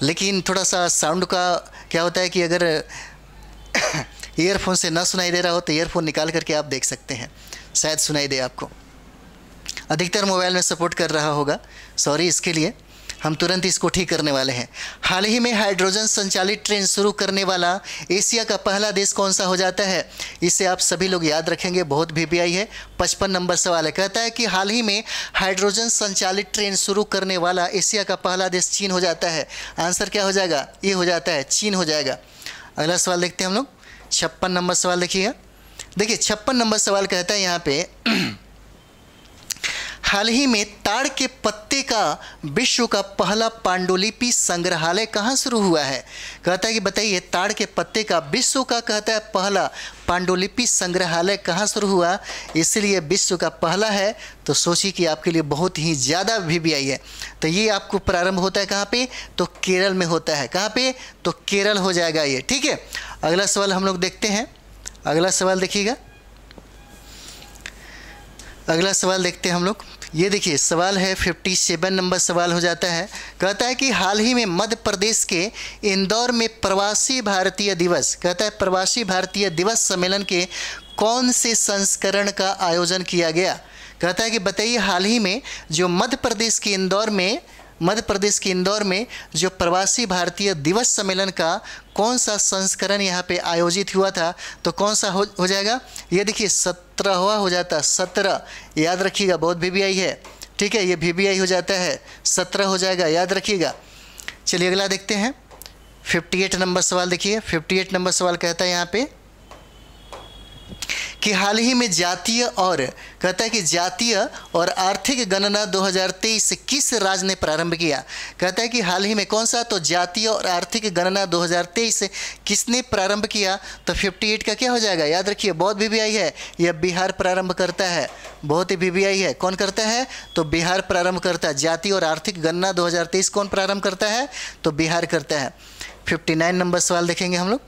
लेकिन थोड़ा सा साउंड का क्या होता है कि अगर ईयरफोन से ना सुनाई दे रहा हो तो ईयरफोन निकाल करके आप देख सकते हैं, शायद सुनाई दे आपको। अधिकतर मोबाइल में सपोर्ट कर रहा होगा, सॉरी इसके लिए। हम तुरंत इसको ठीक करने वाले हैं। हाल ही में हाइड्रोजन संचालित ट्रेन शुरू करने वाला एशिया का पहला देश कौन सा हो जाता है। इसे आप सभी लोग याद रखेंगे, बहुत VBI है। 55 नंबर सवाल है। कहता है कि हाल ही में हाइड्रोजन संचालित ट्रेन शुरू करने वाला एशिया का पहला देश चीन हो जाता है। आंसर क्या हो जाएगा, ये हो जाता है, चीन हो जाएगा। अगला सवाल देखते हैं हम लोग 56 नंबर सवाल। देखिएगा, देखिए 56 नंबर सवाल कहता है यहाँ पे हाल ही में ताड़ के पत्ते का विश्व का पहला पांडुलिपि संग्रहालय कहाँ शुरू हुआ है। कहता है कि बताइए ताड़ के पत्ते का विश्व का कहता है पहला पांडुलिपि संग्रहालय कहाँ शुरू हुआ, इसलिए विश्व का पहला है। तो सोचिए कि आपके लिए बहुत ही ज़्यादा VBI है। तो ये आपको प्रारंभ होता है कहाँ पे, तो केरल में होता है। कहाँ पे, तो केरल हो जाएगा ये, ठीक है। अगला सवाल हम लोग देखते हैं। अगला सवाल देखिएगा, अगला सवाल देखते हैं हम लोग। ये देखिए सवाल है 57 नंबर सवाल हो जाता है। कहता है कि हाल ही में मध्य प्रदेश के इंदौर में प्रवासी भारतीय दिवस, कहता है प्रवासी भारतीय दिवस सम्मेलन के कौन से संस्करण का आयोजन किया गया। कहता है कि बताइए हाल ही में जो मध्य प्रदेश के इंदौर में जो प्रवासी भारतीय दिवस सम्मेलन का कौन सा संस्करण यहाँ पे आयोजित हुआ था। तो कौन सा हो जाएगा, ये देखिए 17वां हो जाता है। 17 याद रखिएगा, बहुत VBI है, ठीक है। ये VBI हो जाता है, 17 हो जाएगा, याद रखिएगा। चलिए अगला देखते हैं 58 नंबर सवाल। देखिए 58 नंबर सवाल कहता है यहाँ पे कि हाल ही में जातीय और, कहता है कि जातीय और आर्थिक गणना 2023 किस राज्य ने प्रारंभ किया। कहता है कि हाल ही में कौन सा, तो जातीय और आर्थिक गणना 2023 किसने प्रारंभ किया। तो 58 का क्या हो जाएगा, याद रखिए, बहुत VBI है। यह बिहार प्रारंभ करता है, बहुत ही VBI है। कौन करता है, तो बिहार प्रारंभ करता है। जातीय और आर्थिक गणना 2023 कौन प्रारंभ करता है, तो बिहार करता है। 59 नंबर सवाल देखेंगे हम लोग।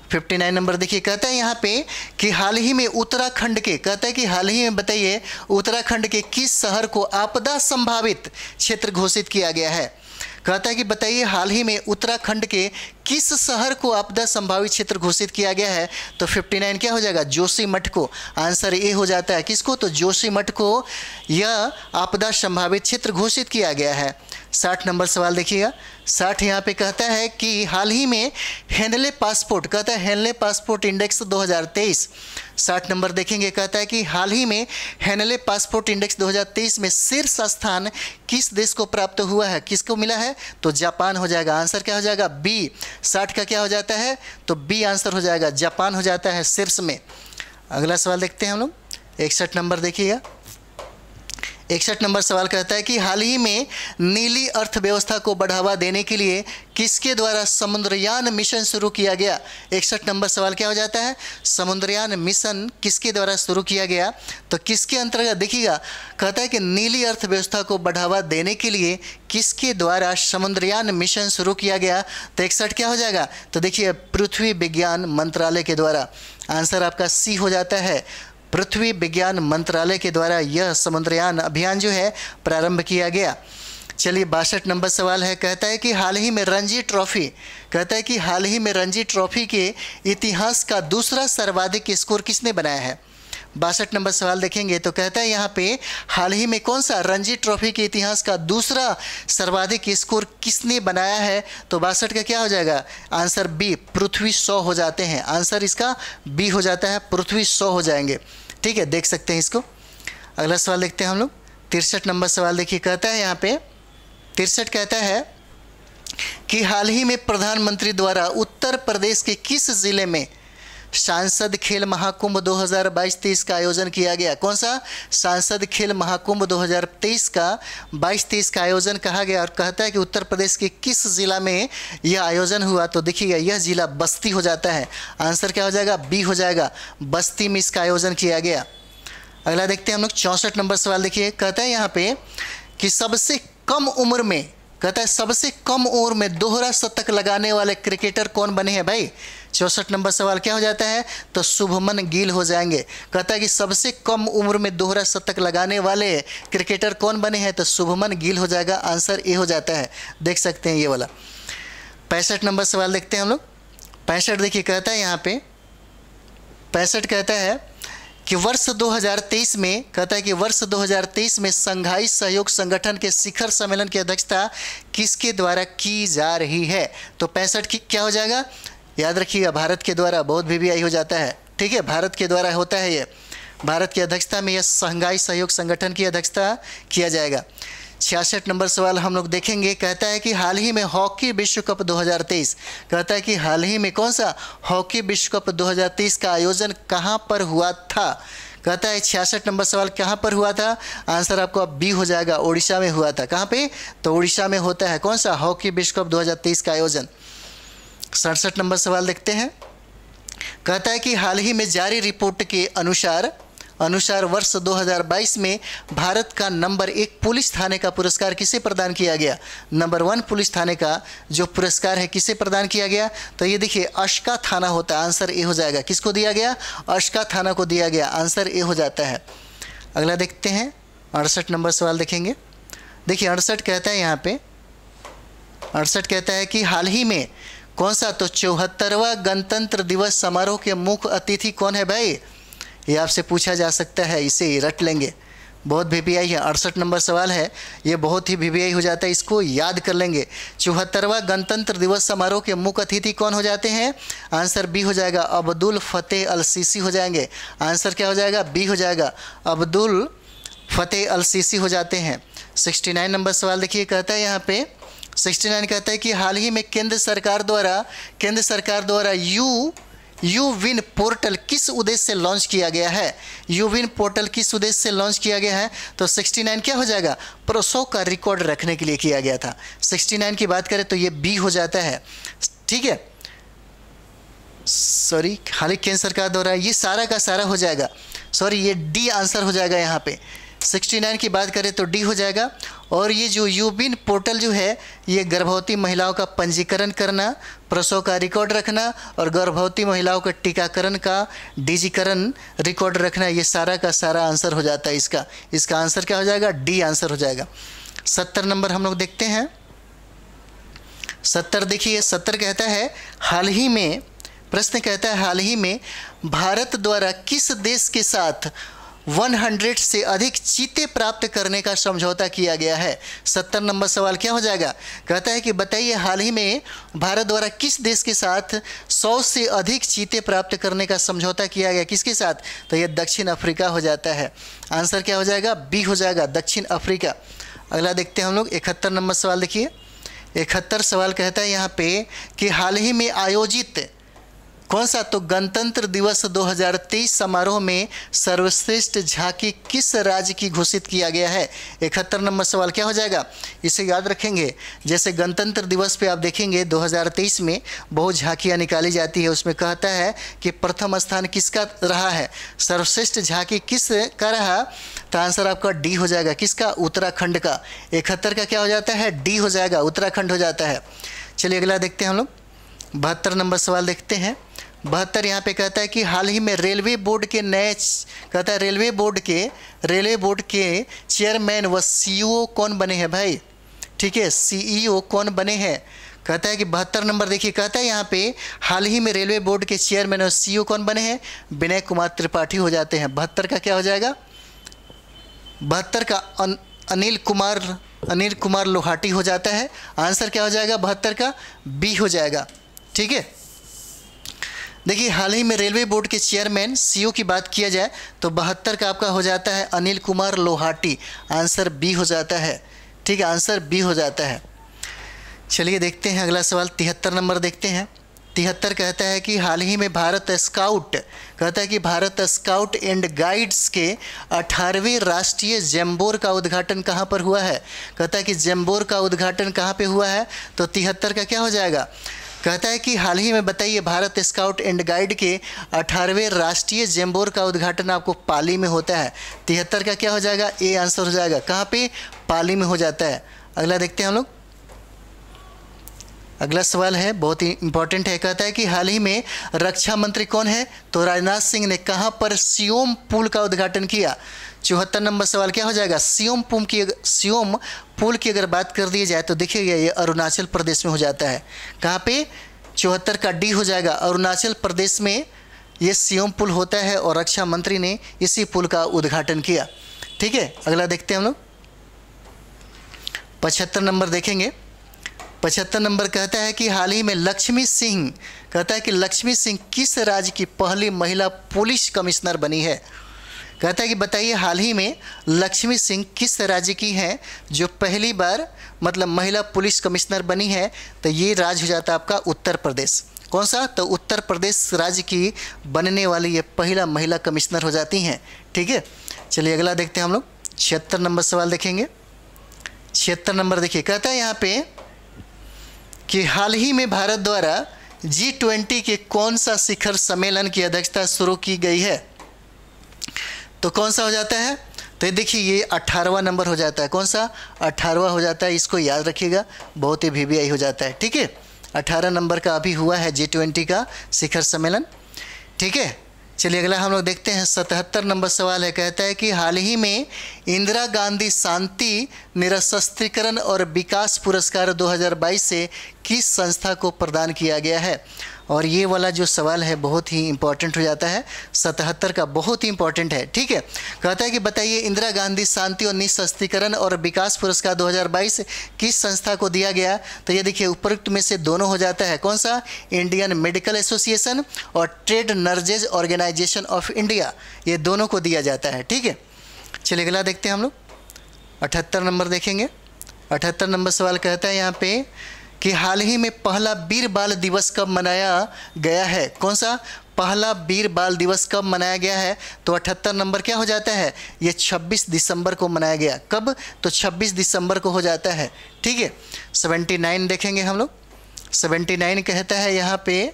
59 नंबर देखिए, कहता है यहाँ पे कि हाल ही में उत्तराखंड के, कहता है कि हाल ही में बताइए उत्तराखंड के किस शहर को आपदा संभावित क्षेत्र घोषित किया गया है। कहता है कि बताइए हाल ही में उत्तराखंड के किस शहर को आपदा संभावित क्षेत्र घोषित किया गया है। तो 59 क्या हो जाएगा, जोशीमठ को। आंसर ए हो जाता है, किसको, तो जोशीमठ को यह आपदा संभावित क्षेत्र घोषित किया गया है। 60 नंबर सवाल देखिएगा। 60 यहाँ पे कहता है कि हाल ही में हेनले पासपोर्ट, कहता है हेनले पासपोर्ट इंडेक्स 2023। 60 नंबर देखेंगे, कहता है कि हाल ही में हेनले पासपोर्ट इंडेक्स 2023 में शीर्ष स्थान किस देश को प्राप्त हुआ है, किसको मिला है, तो जापान हो जाएगा। आंसर क्या हो जाएगा, बी। 60 का क्या हो जाता है, तो बी आंसर हो जाएगा, जापान हो जाता है शीर्ष में। अगला सवाल देखते हैं हम लोग 61 नंबर देखिएगा। 61 नंबर सवाल कहता है कि हाल ही में नीली अर्थव्यवस्था को बढ़ावा देने के लिए किसके द्वारा समुद्रयान मिशन शुरू किया गया। 61 नंबर सवाल क्या हो जाता है, समुद्रयान मिशन किसके द्वारा शुरू किया गया, तो किसके अंतर्गत देखिएगा, कहता है कि नीली अर्थव्यवस्था को बढ़ावा देने के लिए किसके द्वारा समुद्रयान मिशन शुरू किया गया। तो 61 क्या हो जाएगा, तो देखिए पृथ्वी विज्ञान मंत्रालय के द्वारा। आंसर आपका सी हो जाता है, पृथ्वी विज्ञान मंत्रालय के द्वारा यह समुद्रयान अभियान जो है प्रारंभ किया गया। चलिए 62 नंबर सवाल है, कहता है कि हाल ही में रणजी ट्रॉफी, कहता है कि हाल ही में रणजी ट्रॉफी के इतिहास का दूसरा सर्वाधिक स्कोर किसने बनाया है। 62 नंबर सवाल देखेंगे तो कहता है यहाँ पे हाल ही में कौन सा रणजी ट्रॉफी के इतिहास का दूसरा सर्वाधिक स्कोर किसने बनाया है। तो 62 का क्या हो जाएगा, आंसर बी, पृथ्वी शॉ हो जाते हैं। आंसर इसका बी हो जाता है, पृथ्वी शॉ हो जाएंगे। ठीक है, देख सकते हैं इसको। अगला सवाल देखते हैं हम लोग। 63 नंबर सवाल देखिए, कहता है यहाँ पे 63 कहता है कि हाल ही में प्रधानमंत्री द्वारा उत्तर प्रदेश के किस जिले में सांसद खेल महाकुंभ 2022-23 का आयोजन किया गया। कौन सा, सांसद खेल महाकुंभ 2023 का 22-23 का आयोजन कहा गया, और कहता है कि उत्तर प्रदेश के किस जिला में यह आयोजन हुआ। तो देखिएगा यह जिला बस्ती हो जाता है। आंसर क्या हो जाएगा, बी हो जाएगा, बस्ती में इसका आयोजन किया गया। अगला देखते हैं हम लोग 64 नंबर सवाल देखिए, कहता है यहाँ पे कि सबसे कम उम्र में, कहता है सबसे कम उम्र में दोहरा शतक लगाने वाले क्रिकेटर कौन बने हैं भाई। 64 नंबर सवाल क्या हो जाता है, तो शुभमन गिल हो जाएंगे। कहता है कि सबसे कम उम्र में दोहरा शतक लगाने वाले क्रिकेटर कौन बने हैं, तो शुभमन गिल हो जाएगा। आंसर ए हो जाता है, देख सकते हैं ये वाला। 65 नंबर सवाल देखते हैं हम लोग। 65 देखिए, कहता है यहाँ पे 65 कहता है कि वर्ष 2023 में, कहता है कि वर्ष 2023 में संघाई सहयोग संगठन के शिखर सम्मेलन की अध्यक्षता किसके द्वारा की जा रही है। तो 65 की क्या हो जाएगा, याद रखिएगा भारत के द्वारा, बहुत VVI हो जाता है। ठीक है, भारत के द्वारा होता है ये, भारत की अध्यक्षता में यह संघाई सहयोग संगठन की अध्यक्षता किया जाएगा। 66 नंबर सवाल हम लोग देखेंगे, कहता है कि हाल ही में हॉकी विश्व कप 2023, कहता है कि हाल ही में कौन सा हॉकी विश्व कप 2023 का आयोजन कहाँ पर हुआ था। कहता है 66 नंबर सवाल कहाँ पर हुआ था। आंसर आपको अब बी हो जाएगा, उड़ीसा में हुआ था। कहाँ पे, तो उड़ीसा में होता है कौन सा, हॉकी विश्व कप 2023 का आयोजन। 67 नंबर सवाल देखते हैं, कहता है कि हाल ही में जारी रिपोर्ट के अनुसार वर्ष 2022 में भारत का नंबर 1 पुलिस थाने का पुरस्कार किसे प्रदान किया गया। नंबर 1 पुलिस थाने का जो पुरस्कार है किसे प्रदान किया गया, तो ये देखिए अशका थाना होता है। आंसर ए हो जाएगा, किसको दिया गया, अशका थाना को दिया गया। आंसर ए हो जाता है। अगला देखते हैं 68 नंबर सवाल देखेंगे। देखिए 68 कहता है यहाँ पे, 68 कहता है कि हाल ही में कौन सा, तो 74वां गणतंत्र दिवस समारोह के मुख्य अतिथि कौन है भाई। ये आपसे पूछा जा सकता है, इसे रट लेंगे, बहुत VVI है। 68 नंबर सवाल है, ये बहुत ही VVI हो जाता है, इसको याद कर लेंगे। 74वां गणतंत्र दिवस समारोह के मुख्य अतिथि कौन हो जाते हैं। आंसर बी हो जाएगा, अब्दुल फतेह अल सीसी हो जाएंगे। आंसर क्या हो जाएगा, बी हो जाएगा, अब्दुल फतेह अल सीसी हो जाते हैं। 69 नंबर सवाल देखिए, कहता है यहाँ पे 69 कहता है कि हाल ही में केंद्र सरकार द्वारा यू विन पोर्टल किस उद्देश्य से लॉन्च किया गया है। यू विन पोर्टल किस उद्देश्य से लॉन्च किया गया है, तो 69 क्या हो जाएगा, प्रसव का रिकॉर्ड रखने के लिए किया गया था। 69 की बात करें तो ये बी हो जाता है। ठीक है, सॉरी, हाल केंद्र सरकार द्वारा, ये सारा का सारा हो जाएगा, सॉरी ये डी आंसर हो जाएगा यहाँ पे। 69 की बात करें तो डी हो जाएगा। और ये जो यूबिन पोर्टल जो है, ये गर्भवती महिलाओं का पंजीकरण करना, प्रसव का रिकॉर्ड रखना और गर्भवती महिलाओं के टीकाकरण का डिजीकरण रिकॉर्ड रखना, ये सारा का सारा आंसर हो जाता है इसका। इसका आंसर क्या हो जाएगा, डी आंसर हो जाएगा। 70 नंबर हम लोग देखते हैं। 70 देखिए, 70 कहता है हाल ही में, प्रश्न कहता है हाल ही में भारत द्वारा किस देश के साथ 100 से अधिक चीते प्राप्त करने का समझौता किया गया है। 70 नंबर सवाल क्या हो जाएगा, कहता है कि बताइए हाल ही में भारत द्वारा किस देश के साथ 100 से अधिक चीते प्राप्त करने का समझौता किया गया, किसके साथ, तो ये दक्षिण अफ्रीका हो जाता है। आंसर क्या हो जाएगा, बी हो जाएगा, दक्षिण अफ्रीका। अगला देखते हैं हम लोग 71 नंबर सवाल देखिए। 71 सवाल कहता है यहाँ पे कि हाल ही में आयोजित कौन सा? तो गणतंत्र दिवस 2023 समारोह में सर्वश्रेष्ठ झांकी किस राज्य की घोषित किया गया है? 71 नंबर सवाल क्या हो जाएगा? इसे याद रखेंगे। जैसे गणतंत्र दिवस पे आप देखेंगे 2023 में बहुत झांकियाँ निकाली जाती है, उसमें कहता है कि प्रथम स्थान किसका रहा है, सर्वश्रेष्ठ झांकी किस का रहा? तो आंसर आपका डी हो जाएगा। किसका? उत्तराखंड का। 71 का क्या हो जाता है? डी हो जाएगा, उत्तराखंड हो जाता है। चलिए अगला देखते हैं हम लोग। 72 नंबर सवाल देखते हैं। 72 यहाँ पे कहता है कि हाल ही में रेलवे बोर्ड के कहता है रेलवे बोर्ड के चेयरमैन व सीईओ कौन बने हैं भाई? ठीक है, सीईओ कौन बने हैं? कहता है कि 72 नंबर देखिए, कहता है यहाँ पे हाल ही में रेलवे बोर्ड के चेयरमैन और सीईओ कौन बने हैं? विनय कुमार त्रिपाठी हो जाते हैं। 72 का क्या हो जाएगा? 72 का अनिल कुमार लोहाटी हो जाता है। आंसर क्या हो जाएगा 72 का? बी हो जाएगा। ठीक है, देखिए हाल ही में रेलवे बोर्ड के चेयरमैन सीईओ की बात किया जाए तो 72 का आपका हो जाता है अनिल कुमार लोहाटी। आंसर बी हो जाता है। ठीक है, आंसर बी हो जाता है। चलिए देखते हैं अगला सवाल। 73 नंबर देखते हैं। 73 कहता है कि हाल ही में भारत स्काउट एंड गाइड्स के 18वें राष्ट्रीय जैम्बोर का उद्घाटन कहाँ पर हुआ है? कहता है कि जैम्बोर का उद्घाटन कहाँ पे हुआ है? तो 73 का क्या हो जाएगा? कहता है कि हाल ही में बताइए भारत स्काउट एंड गाइड के 18वें राष्ट्रीय जैम्बोर का उद्घाटन आपको पाली में होता है। 73 का क्या हो जाएगा? ए आंसर हो जाएगा। कहाँ पे? पाली में हो जाता है। अगला देखते हैं हम लोग। अगला सवाल है, बहुत ही इंपॉर्टेंट है। कहता है कि हाल ही में रक्षा मंत्री कौन है? तो राजनाथ सिंह ने कहाँ पर सियोम पुल का उद्घाटन किया? 74 नंबर सवाल क्या हो जाएगा? सियोम पुल की अगर बात कर दी जाए तो देखिएगा ये अरुणाचल प्रदेश में हो जाता है। कहाँ पे? 74 का डी हो जाएगा। अरुणाचल प्रदेश में ये सियोम पुल होता है और रक्षा मंत्री ने इसी पुल का उद्घाटन किया। ठीक है, अगला देखते हैं हम लोग। 75 नंबर देखेंगे। 75 नंबर कहता है कि हाल ही में लक्ष्मी सिंह किस राज्य की पहली महिला पुलिस कमिश्नर बनी है? कहता है कि बताइए हाल ही में लक्ष्मी सिंह किस राज्य की हैं जो पहली बार मतलब महिला पुलिस कमिश्नर बनी है? तो ये राज्य हो जाता है आपका उत्तर प्रदेश। कौन सा? तो उत्तर प्रदेश राज्य की बनने वाली ये पहला महिला कमिश्नर हो जाती हैं। ठीक है, चलिए अगला देखते हैं हम लोग। 76 नंबर सवाल देखेंगे। 76 नंबर देखिए, कहता है यहाँ पे कि हाल ही में भारत द्वारा G20 के कौन सा शिखर सम्मेलन की अध्यक्षता शुरू की गई है? तो कौन सा हो जाता है? तो देखिए ये 18वां नंबर हो जाता है। कौन सा? 18वां हो जाता है। इसको याद रखिएगा, बहुत ही VVI हो जाता है। ठीक है, 18 नंबर का अभी हुआ है G20 का शिखर सम्मेलन। ठीक है, चलिए अगला हम लोग देखते हैं। 77 नंबर सवाल है। कहता है कि हाल ही में इंदिरा गांधी शांति निरस्त्रीकरण और विकास पुरस्कार 2022 से किस संस्था को प्रदान किया गया है? और ये वाला जो सवाल है बहुत ही इंपॉर्टेंट हो जाता है। 77 का बहुत ही इंपॉर्टेंट है। ठीक है, कहता है कि बताइए इंदिरा गांधी शांति और निःशस्त्रीकरण और विकास पुरस्कार 2022 किस संस्था को दिया गया? तो ये देखिए उपरोक्त में से दोनों हो जाता है। कौन सा? इंडियन मेडिकल एसोसिएशन और Trade Nurses Organization of India, ये दोनों को दिया जाता है। ठीक है, चलिए अगला देखते हैं हम लोग। 78 नंबर देखेंगे। 78 नंबर सवाल कहता है यहाँ पे कि हाल ही में पहला वीर बाल दिवस कब मनाया गया है? कौन सा? पहला वीर बाल दिवस कब मनाया गया है? तो 78 नंबर क्या हो जाता है? ये 26 दिसंबर को मनाया गया। कब? तो 26 दिसंबर को हो जाता है। ठीक है, 79 देखेंगे हम लोग। 79 कहता है यहाँ पे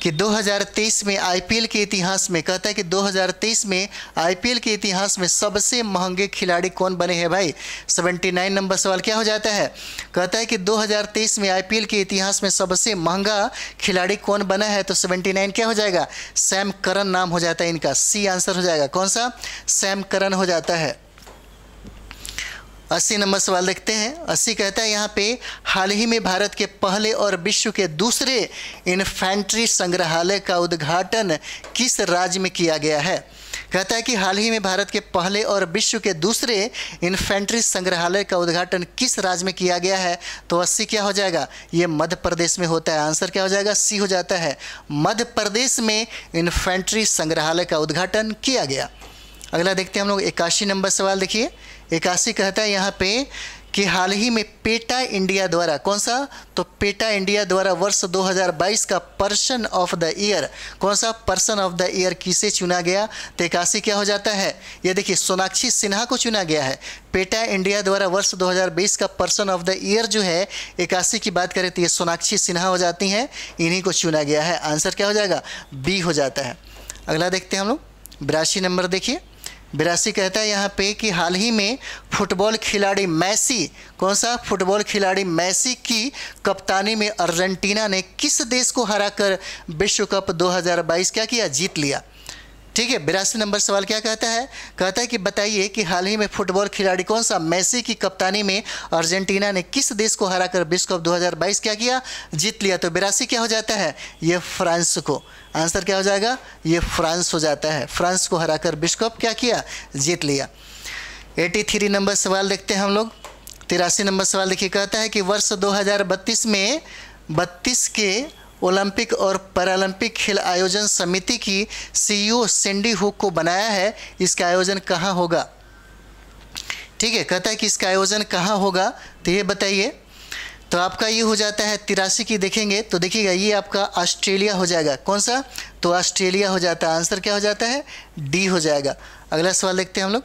कि 2023 में आईपीएल के इतिहास में, कहता है कि 2023 में आईपीएल के इतिहास में सबसे महंगे खिलाड़ी कौन बने हैं भाई? 79 नंबर सवाल क्या हो जाता है? कहता है कि 2023 में आईपीएल के इतिहास में सबसे महंगा खिलाड़ी कौन बना है? तो 79 क्या हो जाएगा? सैम करन नाम हो जाता है इनका। सी आंसर हो जाएगा। कौन सा? सैम करन हो जाता है। 80 नंबर सवाल देखते हैं। 80 कहता है यहाँ पे हाल ही में भारत के पहले और विश्व के दूसरे इन्फेंट्री संग्रहालय का उद्घाटन किस राज्य में किया गया है? कहता है कि हाल ही में भारत के पहले और विश्व के दूसरे इन्फेंट्री संग्रहालय का उद्घाटन किस राज्य में किया गया है? तो 80 क्या हो जाएगा? ये मध्य प्रदेश में होता है। आंसर क्या हो जाएगा? सी हो जाता है। मध्य प्रदेश में इन्फेंट्री संग्रहालय का उद्घाटन किया गया। अगला देखते हैं हम लोग। 81 नंबर सवाल देखिए। 81 कहता है यहाँ पे कि हाल ही में पेटा इंडिया द्वारा, कौन सा, तो पेटा इंडिया द्वारा वर्ष 2022 का पर्सन ऑफ द ईयर, कौन सा, पर्सन ऑफ द ईयर किसे चुना गया, तो 81 क्या हो जाता है, ये देखिए सोनाक्षी सिन्हा को चुना गया है। पेटा इंडिया द्वारा वर्ष 2020 का पर्सन ऑफ द ईयर जो है 81 की बात करें तो ये सोनाक्षी सिन्हा हो जाती हैं, इन्हीं को चुना गया है। आंसर क्या हो जाएगा, बी हो जाता है। अगला देखते हैं हम लोग, 82 नंबर देखिए। 82 कहता है यहाँ पे कि हाल ही में फुटबॉल खिलाड़ी मैसी, कौन सा, फुटबॉल खिलाड़ी मैसी की कप्तानी में अर्जेंटीना ने किस देश को हराकर विश्व कप 2022 क्या किया, जीत लिया। ठीक है, 82 नंबर सवाल क्या कहता है, कहता है कि बताइए कि हाल ही में फुटबॉल खिलाड़ी कौन सा, मैसी की कप्तानी में अर्जेंटीना ने किस देश को हराकर विश्व कप 2022 क्या किया, जीत लिया। तो 82 क्या हो जाता है, ये फ्रांस को, आंसर क्या हो जाएगा, ये फ्रांस हो जाता है। फ्रांस को हराकर विश्व कप क्या किया, जीत लिया। 83 नंबर सवाल देखते हैं हम लोग। 83 नंबर सवाल देखिए, कहता है कि वर्ष 2032 में 32 के ओलंपिक और पैरालंपिक खेल आयोजन समिति की सीईओ सिंडी हुक को बनाया है, इसका आयोजन कहाँ होगा। ठीक है, कहता है कि इसका आयोजन कहाँ होगा, तो ये बताइए। तो आपका ये हो जाता है 83 की देखेंगे तो देखिएगा ये आपका ऑस्ट्रेलिया हो जाएगा, कौन सा, तो ऑस्ट्रेलिया हो जाता है। आंसर क्या हो जाता है, डी हो जाएगा। अगला सवाल देखते हैं हम लोग।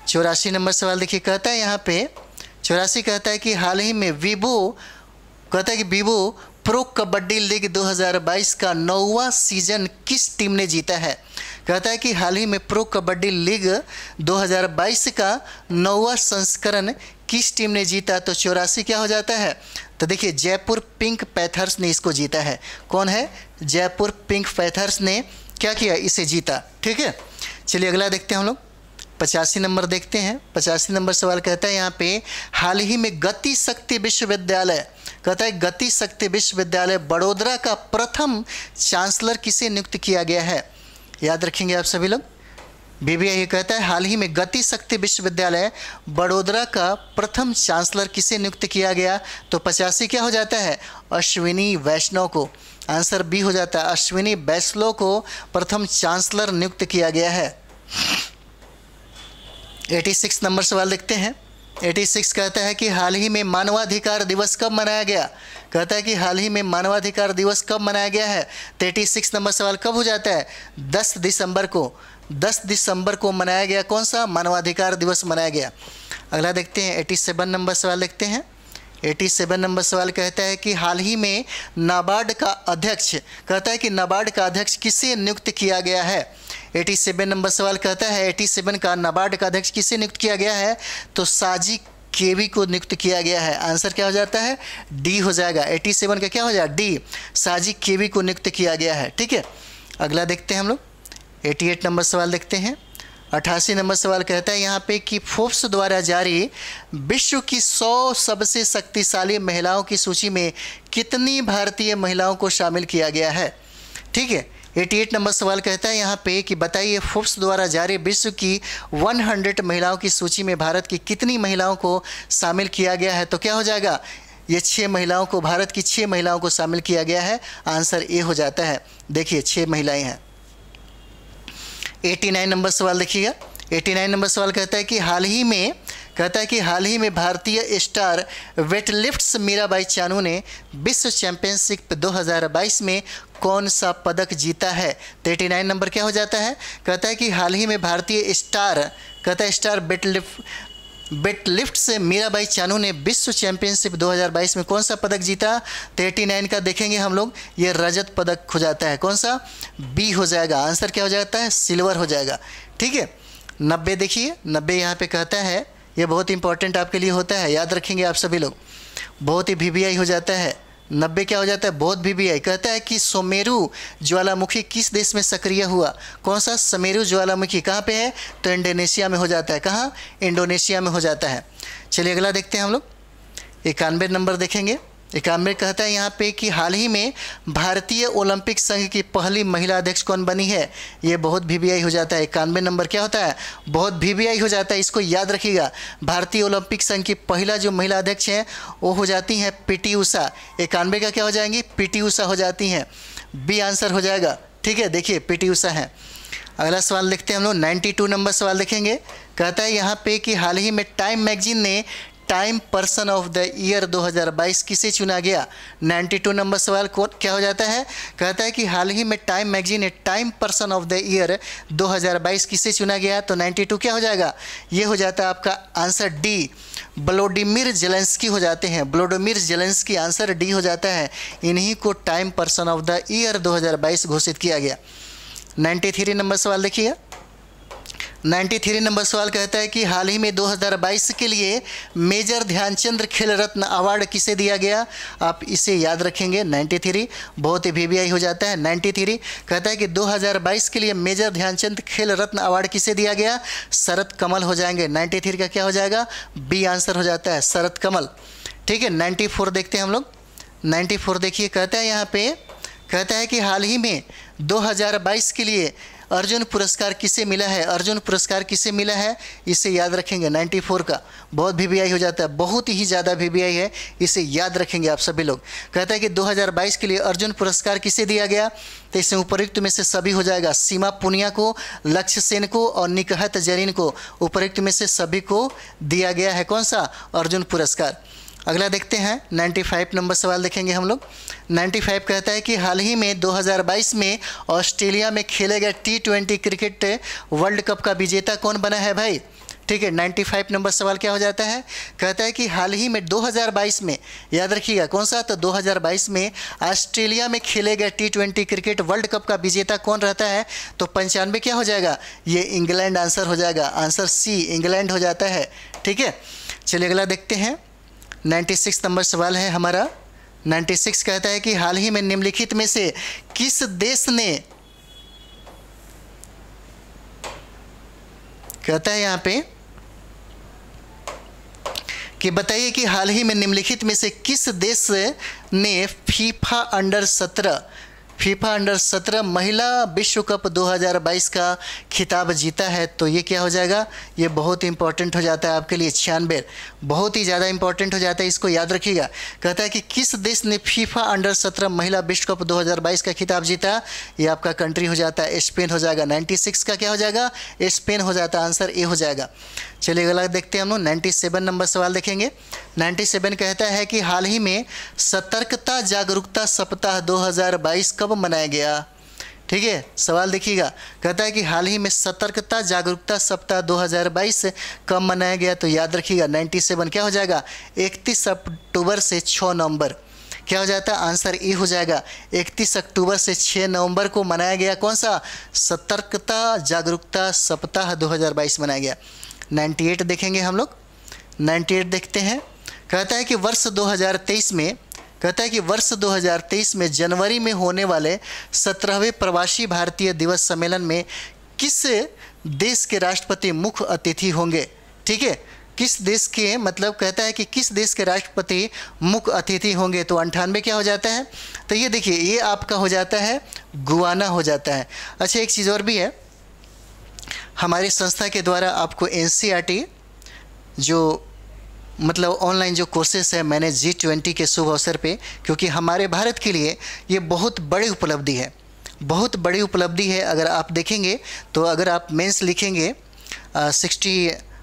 84 नंबर सवाल देखिए, कहता है यहाँ पे 84 कहता है कि हाल ही में वीवो, कहता है कि वीवो प्रो कबड्डी लीग 2022 का 9वां सीजन किस टीम ने जीता है। कहता है कि हाल ही में प्रो कबड्डी लीग 2022 का 9वां संस्करण किस टीम ने जीता, तो 84 क्या हो जाता है, तो देखिए जयपुर पिंक पैथर्स ने इसको जीता है। कौन है, जयपुर पिंक पैथर्स ने क्या किया, इसे जीता। ठीक है, चलिए अगला देखते हैं हम लोग। 85 नंबर देखते हैं। 85 नंबर सवाल कहता है यहाँ पे हाल ही में गति शक्ति विश्वविद्यालय, कहता है गति शक्ति विश्वविद्यालय बड़ोदरा का प्रथम चांसलर किसे नियुक्त किया गया है, याद रखेंगे आप सभी लोग। बीबीआई ये कहता है हाल ही में गति शक्ति विश्वविद्यालय बड़ोदरा का प्रथम चांसलर किसे नियुक्त किया गया, तो 85 क्या हो जाता है, अश्विनी वैष्णव को। आंसर बी हो जाता है, अश्विनी वैष्णव को प्रथम चांसलर नियुक्त किया गया है। 86 नंबर सवाल देखते हैं। 86 कहता है कि हाल ही में मानवाधिकार दिवस कब मनाया गया, कहता है कि हाल ही में मानवाधिकार दिवस कब मनाया गया है, तो 86 नंबर सवाल कब हो जाता है, 10 दिसंबर को। 10 दिसंबर को मनाया गया, कौन सा, मानवाधिकार दिवस मनाया गया। अगला देखते हैं 87 नंबर सवाल देखते हैं। 87 नंबर सवाल कहता है कि हाल ही में नाबार्ड का अध्यक्ष, कहता है कि नाबार्ड का अध्यक्ष किसे नियुक्त किया गया है। 87 नंबर सवाल कहता है 87 का नाबार्ड का अध्यक्ष किसे नियुक्त किया गया है, तो साजी केवी को नियुक्त किया गया है। आंसर क्या हो जाता है, डी हो जाएगा। 87 का क्या हो जाएगा, डी, साजी केवी को नियुक्त किया गया है। ठीक है, अगला देखते हैं हम लोग। 88 नंबर सवाल देखते हैं। 88 नंबर सवाल कहता है यहाँ पे कि फोर्ब्स द्वारा जारी विश्व की 100 सबसे शक्तिशाली महिलाओं की सूची में कितनी भारतीय महिलाओं को शामिल किया गया है। ठीक है, 88 नंबर सवाल कहता है यहाँ पे कि बताइए फोर्ब्स द्वारा जारी विश्व की 100 महिलाओं की सूची में भारत की कितनी महिलाओं को शामिल किया गया है, तो क्या हो जाएगा, ये 6 महिलाओं को, भारत की 6 महिलाओं को शामिल किया गया है। आंसर ए हो जाता है। देखिए 6 महिलाएं हैं। 89 नंबर सवाल देखिएगा। 89 नंबर सवाल कहता है कि हाल ही में भारतीय स्टार वेटलिफ्ट्स मीराबाई चानू ने विश्व चैंपियनशिप 2022 में कौन सा पदक जीता है। तो 89 नंबर क्या हो जाता है, कहता है कि हाल ही में भारतीय स्टार, कहता है स्टार वेटलिफ्ट से मीराबाई चानू ने विश्व चैंपियनशिप 2022 में कौन सा पदक जीता। तो 89 का देखेंगे हम लोग, ये रजत पदक हो जाता है। कौन सा, बी हो जाएगा। आंसर क्या हो जाता है, सिल्वर हो जाएगा। ठीक है, 90 देखिए। 90 यहाँ पे कहता है, ये बहुत इंपॉर्टेंट आपके लिए होता है, याद रखेंगे आप सभी लोग। बहुत ही वीवीआई हो जाता है। 90 क्या हो जाता है, बहुत वीवीआई। कहता है कि सुमेरु ज्वालामुखी किस देश में सक्रिय हुआ। कौन सा, सुमेरु ज्वालामुखी कहाँ पे है, तो इंडोनेशिया में हो जाता है। कहाँ, इंडोनेशिया में हो जाता है। चलिए अगला देखते हैं हम लोग। 91 नंबर देखेंगे। 91 कहता है यहाँ पे कि हाल ही में भारतीय ओलंपिक संघ की पहली महिला अध्यक्ष कौन बनी है। ये बहुत वीवीआई हो जाता है। 91 नंबर क्या होता है, बहुत वीवीआई हो जाता है, इसको याद रखिएगा। भारतीय ओलंपिक संघ की पहला जो महिला अध्यक्ष हैं वो हो जाती हैं पीटी उषा। 91 का क्या हो जाएंगी, पीटी उषा हो जाती हैं। बी आंसर हो जाएगा। ठीक है, देखिए पीटी उषा हैं। अगला सवाल देखते हैं हम लोग। 92 नंबर सवाल देखेंगे। कहता है यहाँ पे कि हाल ही में टाइम मैगजीन ने time person of the year 2022 किसे चुना गया? 92 नंबर सवाल को क्या हो जाता है? कहता है कि हाल ही में टाइम मैगजीन ने time person of the year 2022 किसे चुना गया? तो 92 क्या हो जाएगा? ये हो जाता है आपका आंसर डी, व्लादिमीर ज़ेलेंस्की हो जाते हैं। व्लादिमीर ज़ेलेंस्की आंसर डी हो जाता है। इन्हीं को time person of the year 2022 घोषित किया गया। 93 नंबर सवाल देखिएगा। 93 नंबर सवाल कहता है कि हाल ही में 2022 के लिए मेजर ध्यानचंद खेल रत्न अवार्ड किसे दिया गया? आप इसे याद रखेंगे। 93 बहुत ही वीवीआई हो जाता है। 93 कहता है कि 2022 के लिए मेजर ध्यानचंद खेल रत्न अवार्ड किसे दिया गया? शरद कमल हो जाएंगे। 93 का क्या हो जाएगा? बी आंसर हो जाता है, शरद कमल। ठीक है, 94 देखते हैं हम लोग। 94 देखिए, कहता है यहाँ पे, कहता है कि हाल ही में 2022 के लिए अर्जुन पुरस्कार किसे मिला है? अर्जुन पुरस्कार किसे मिला है? इसे याद रखेंगे। 94 का बहुत वीवीआई हो जाता है, बहुत ही ज़्यादा वीवीआई है, इसे याद रखेंगे आप सभी लोग। कहता है कि 2022 के लिए अर्जुन पुरस्कार किसे दिया गया? तो इसमें उपयुक्त में से सभी हो जाएगा। सीमा पुनिया को, लक्ष्य सेन को और निकहत जरीन को, उपयुक्त में से सभी को दिया गया है कौन सा? अर्जुन पुरस्कार। अगला देखते हैं, 95 नंबर सवाल देखेंगे हम लोग। 95 कहता है कि हाल ही में 2022 में ऑस्ट्रेलिया में खेले गए T20 क्रिकेट वर्ल्ड कप का विजेता कौन बना है भाई? ठीक है, 95 नंबर सवाल क्या हो जाता है? कहता है कि हाल ही में 2022 में, याद रखिएगा कौन सा? तो 2022 में ऑस्ट्रेलिया में खेले गए T20 क्रिकेट वर्ल्ड कप का विजेता कौन रहता है? तो 95 क्या हो जाएगा? ये इंग्लैंड आंसर हो जाएगा। आंसर सी, इंग्लैंड हो जाता है। ठीक है, चलिए अगला देखते हैं। 96 नंबर सवाल है हमारा। 96 कहता है कि हाल ही में निम्नलिखित में से किस देश ने, कहता है यहाँ पे कि बताइए कि हाल ही में निम्नलिखित में से किस देश ने फीफा अंडर 17 महिला विश्व कप 2022 का खिताब जीता है? तो ये क्या हो जाएगा? ये बहुत इंपॉर्टेंट हो जाता है आपके लिए। 96 बहुत ही ज़्यादा इंपॉर्टेंट हो जाता है, इसको याद रखिएगा। कहता है कि किस देश ने फीफा अंडर 17 महिला विश्व कप 2022 का खिताब जीता? ये आपका कंट्री हो जाता है, स्पेन हो जाएगा। 96 का क्या हो जाएगा? स्पेन हो जाता है। आंसर ए हो जाएगा। चलिए अगला देखते हैं हम लोग। 97 नंबर सवाल देखेंगे। 97 कहता है कि हाल ही में सतर्कता जागरूकता सप्ताह 2022 कब मनाया गया? ठीक है, सवाल देखिएगा। कहता है कि हाल ही में सतर्कता जागरूकता सप्ताह 2022 कब मनाया गया? तो याद रखिएगा 97 क्या हो जाएगा? 31 अक्टूबर से 6 नवंबर। क्या हो जाता है? आंसर ए हो जाएगा। 31 अक्टूबर से 6 नवंबर को मनाया गया कौन सा? सतर्कता जागरूकता सप्ताह 2022 मनाया गया। 98 देखेंगे हम लोग। 98 देखते हैं। कहता है कि वर्ष 2023 में, कहता है कि वर्ष 2023 में जनवरी में होने वाले 17वें प्रवासी भारतीय दिवस सम्मेलन में किस देश के राष्ट्रपति मुख्य अतिथि होंगे? ठीक है, किस देश के, मतलब कहता है कि किस देश के राष्ट्रपति मुख्य अतिथि होंगे? तो 98 क्या हो जाता है? तो ये देखिए, ये आपका हो जाता है गुआना हो जाता है। अच्छा, एक चीज़ और भी है, हमारी संस्था के द्वारा आपको NCERT जो मतलब ऑनलाइन जो कोर्सेस है, मैंने G20 के शुभ अवसर पे, क्योंकि हमारे भारत के लिए ये बहुत बड़ी उपलब्धि है, बहुत बड़ी उपलब्धि है। अगर आप देखेंगे तो अगर आप मेंस लिखेंगे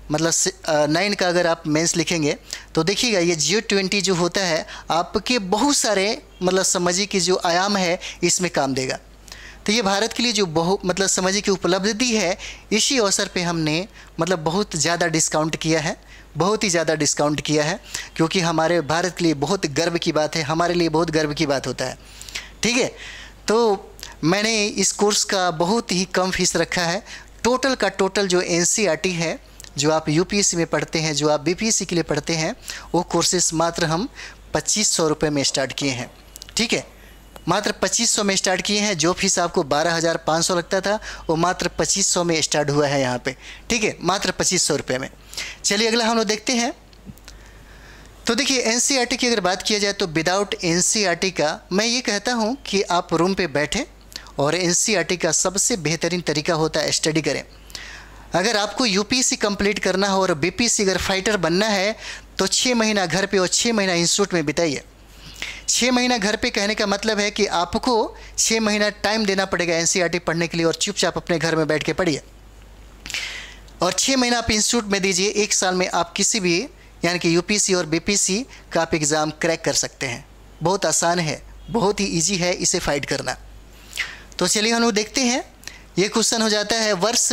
9 का अगर आप मेंस लिखेंगे तो देखिएगा ये G20 जो होता है आपके बहुत सारे मतलब समझिए कि जो आयाम है इसमें काम देगा। तो ये भारत के लिए जो मतलब समझिए कि उपलब्धि है, इसी अवसर पे हमने मतलब बहुत ज़्यादा डिस्काउंट किया है, बहुत ही ज़्यादा डिस्काउंट किया है, क्योंकि हमारे भारत के लिए बहुत गर्व की बात है, हमारे लिए बहुत गर्व की बात होता है। ठीक है, तो मैंने इस कोर्स का बहुत ही कम फीस रखा है। टोटल का टोटल जो NCERT है, जो आप UPSC में पढ़ते हैं, जो आप BPSC के लिए पढ़ते हैं, वो कोर्सेस मात्र हम 2500 रुपये में स्टार्ट किए हैं। ठीक है, मात्र 2500 में स्टार्ट किए हैं। जो फीस आपको 12,500 लगता था वो मात्र 2500 में स्टार्ट हुआ है यहाँ पे। ठीक है, मात्र 2500 रुपये में। चलिए अगला हम लोग देखते हैं। तो देखिए NCERT की अगर बात किया जाए तो विदाउट NCERT का मैं ये कहता हूँ कि आप रूम पे बैठें और NCERT का सबसे बेहतरीन तरीका होता है स्टडी करें। अगर आपको UPSC कंप्लीट करना हो और BPSC अगर फाइटर बनना है तो 6 महीना घर पे और 6 महीना इंस्टीट्यूट में बिताइए। 6 महीना घर पे कहने का मतलब है कि आपको 6 महीना टाइम देना पड़ेगा NCERT पढ़ने के लिए और चुपचाप अपने घर में बैठ के पढ़िए। और 6 महीना आप इंस्टीट्यूट में दीजिए। 1 साल में आप किसी भी यानी कि यूपीएससी और बीपीएससी का आप एग्ज़ाम क्रैक कर सकते हैं। बहुत आसान है, बहुत ही ईजी है इसे फाइट करना। तो चलिए हम लोग देखते हैं। ये क्वेश्चन हो जाता है वर्ष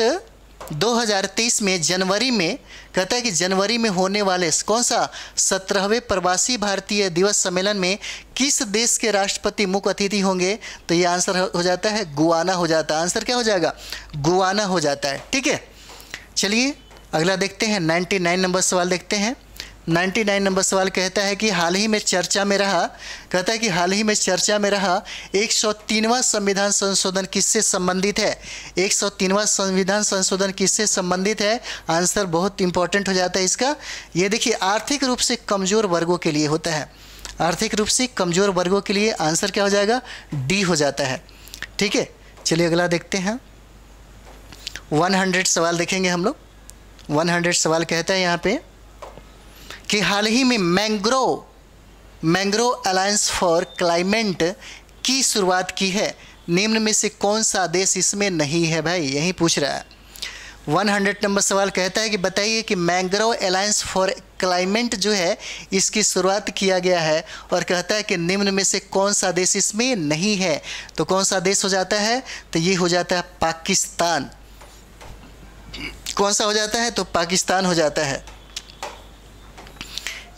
2023 में जनवरी में, कहता है कि जनवरी में होने वाले कौन सा 17वें प्रवासी भारतीय दिवस सम्मेलन में किस देश के राष्ट्रपति मुख्य अतिथि होंगे? तो ये आंसर हो जाता है गुआना हो जाता है। आंसर क्या हो जाएगा? गुआना हो जाता है। ठीक है, चलिए अगला देखते हैं। 99 नंबर सवाल देखते हैं। 99 नंबर सवाल कहता है कि हाल ही में चर्चा में रहा, कहता है कि हाल ही में चर्चा में रहा 103वां संविधान संशोधन किससे संबंधित है? 103वां संविधान संशोधन किससे संबंधित है? आंसर बहुत इंपॉर्टेंट हो जाता है इसका। ये देखिए, आर्थिक रूप से कमज़ोर वर्गों के लिए होता है। आर्थिक रूप से कमज़ोर वर्गों के लिए आंसर क्या हो जाएगा? डी हो जाता है। ठीक है, चलिए अगला देखते हैं। 100 सवाल देखेंगे हम लोग। 100 सवाल कहता है यहाँ पे कि हाल ही में मैंग्रो अलायंस फॉर क्लाइमेट की शुरुआत की है। निम्न में से कौन सा देश इसमें नहीं है? भाई यही पूछ रहा है। 100 नंबर सवाल कहता है कि बताइए कि मैंग्रो अलायंस फॉर क्लाइमेट जो है इसकी शुरुआत किया गया है, और कहता है कि निम्न में से कौन सा देश इसमें नहीं है। तो कौन सा देश हो जाता है? तो ये हो जाता है पाकिस्तान। कौन सा हो जाता है? तो पाकिस्तान हो जाता है।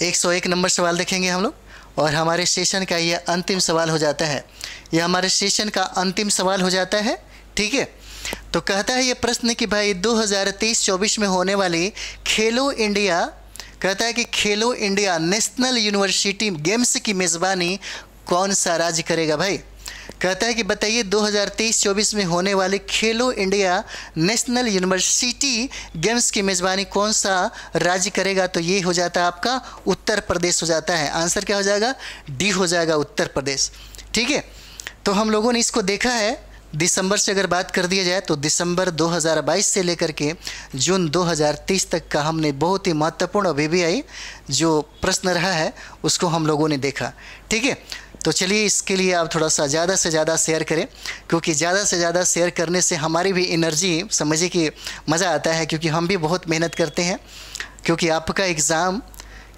101 नंबर सवाल देखेंगे हम लोग, और हमारे सेशन का यह अंतिम सवाल हो जाता है। यह हमारे सेशन का अंतिम सवाल हो जाता है। ठीक है, तो कहता है ये प्रश्न कि भाई 2023-24 में होने वाली खेलो इंडिया, कहता है कि खेलो इंडिया नेशनल यूनिवर्सिटी गेम्स की मेज़बानी कौन सा राज्य करेगा? भाई कहता है कि बताइए 2023-24 में होने वाले खेलो इंडिया नेशनल यूनिवर्सिटी गेम्स की मेज़बानी कौन सा राज्य करेगा? तो ये हो जाता है आपका उत्तर प्रदेश हो जाता है। आंसर क्या हो जाएगा? डी हो जाएगा, उत्तर प्रदेश। ठीक है, तो हम लोगों ने इसको देखा है। दिसंबर से अगर बात कर दिया जाए तो दिसंबर 2022 से लेकर के जून 2023 तक का हमने बहुत ही महत्वपूर्ण VVI जो प्रश्न रहा है उसको हम लोगों ने देखा। ठीक है, तो चलिए इसके लिए आप थोड़ा सा ज़्यादा से ज़्यादा शेयर करें, क्योंकि ज़्यादा से ज़्यादा शेयर करने से हमारी भी एनर्जी, समझिए कि मज़ा आता है, क्योंकि हम भी बहुत मेहनत करते हैं। क्योंकि आपका एग्ज़ाम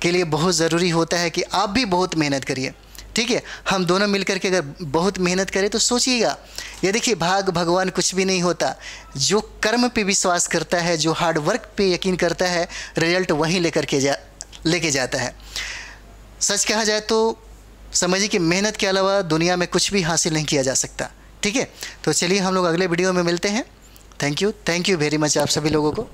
के लिए बहुत ज़रूरी होता है कि आप भी बहुत मेहनत करिए। ठीक है, हम दोनों मिलकर के अगर बहुत मेहनत करें तो सोचिएगा, ये देखिए भाग भगवान कुछ भी नहीं होता। जो कर्म पे विश्वास करता है, जो हार्ड वर्क पे यकीन करता है, रिजल्ट वहीं लेके जाता है। सच कहा जाए तो समझिए कि मेहनत के अलावा दुनिया में कुछ भी हासिल नहीं किया जा सकता। ठीक है, तो चलिए हम लोग अगले वीडियो में मिलते हैं। थैंक यू वेरी मच आप सभी लोगों को।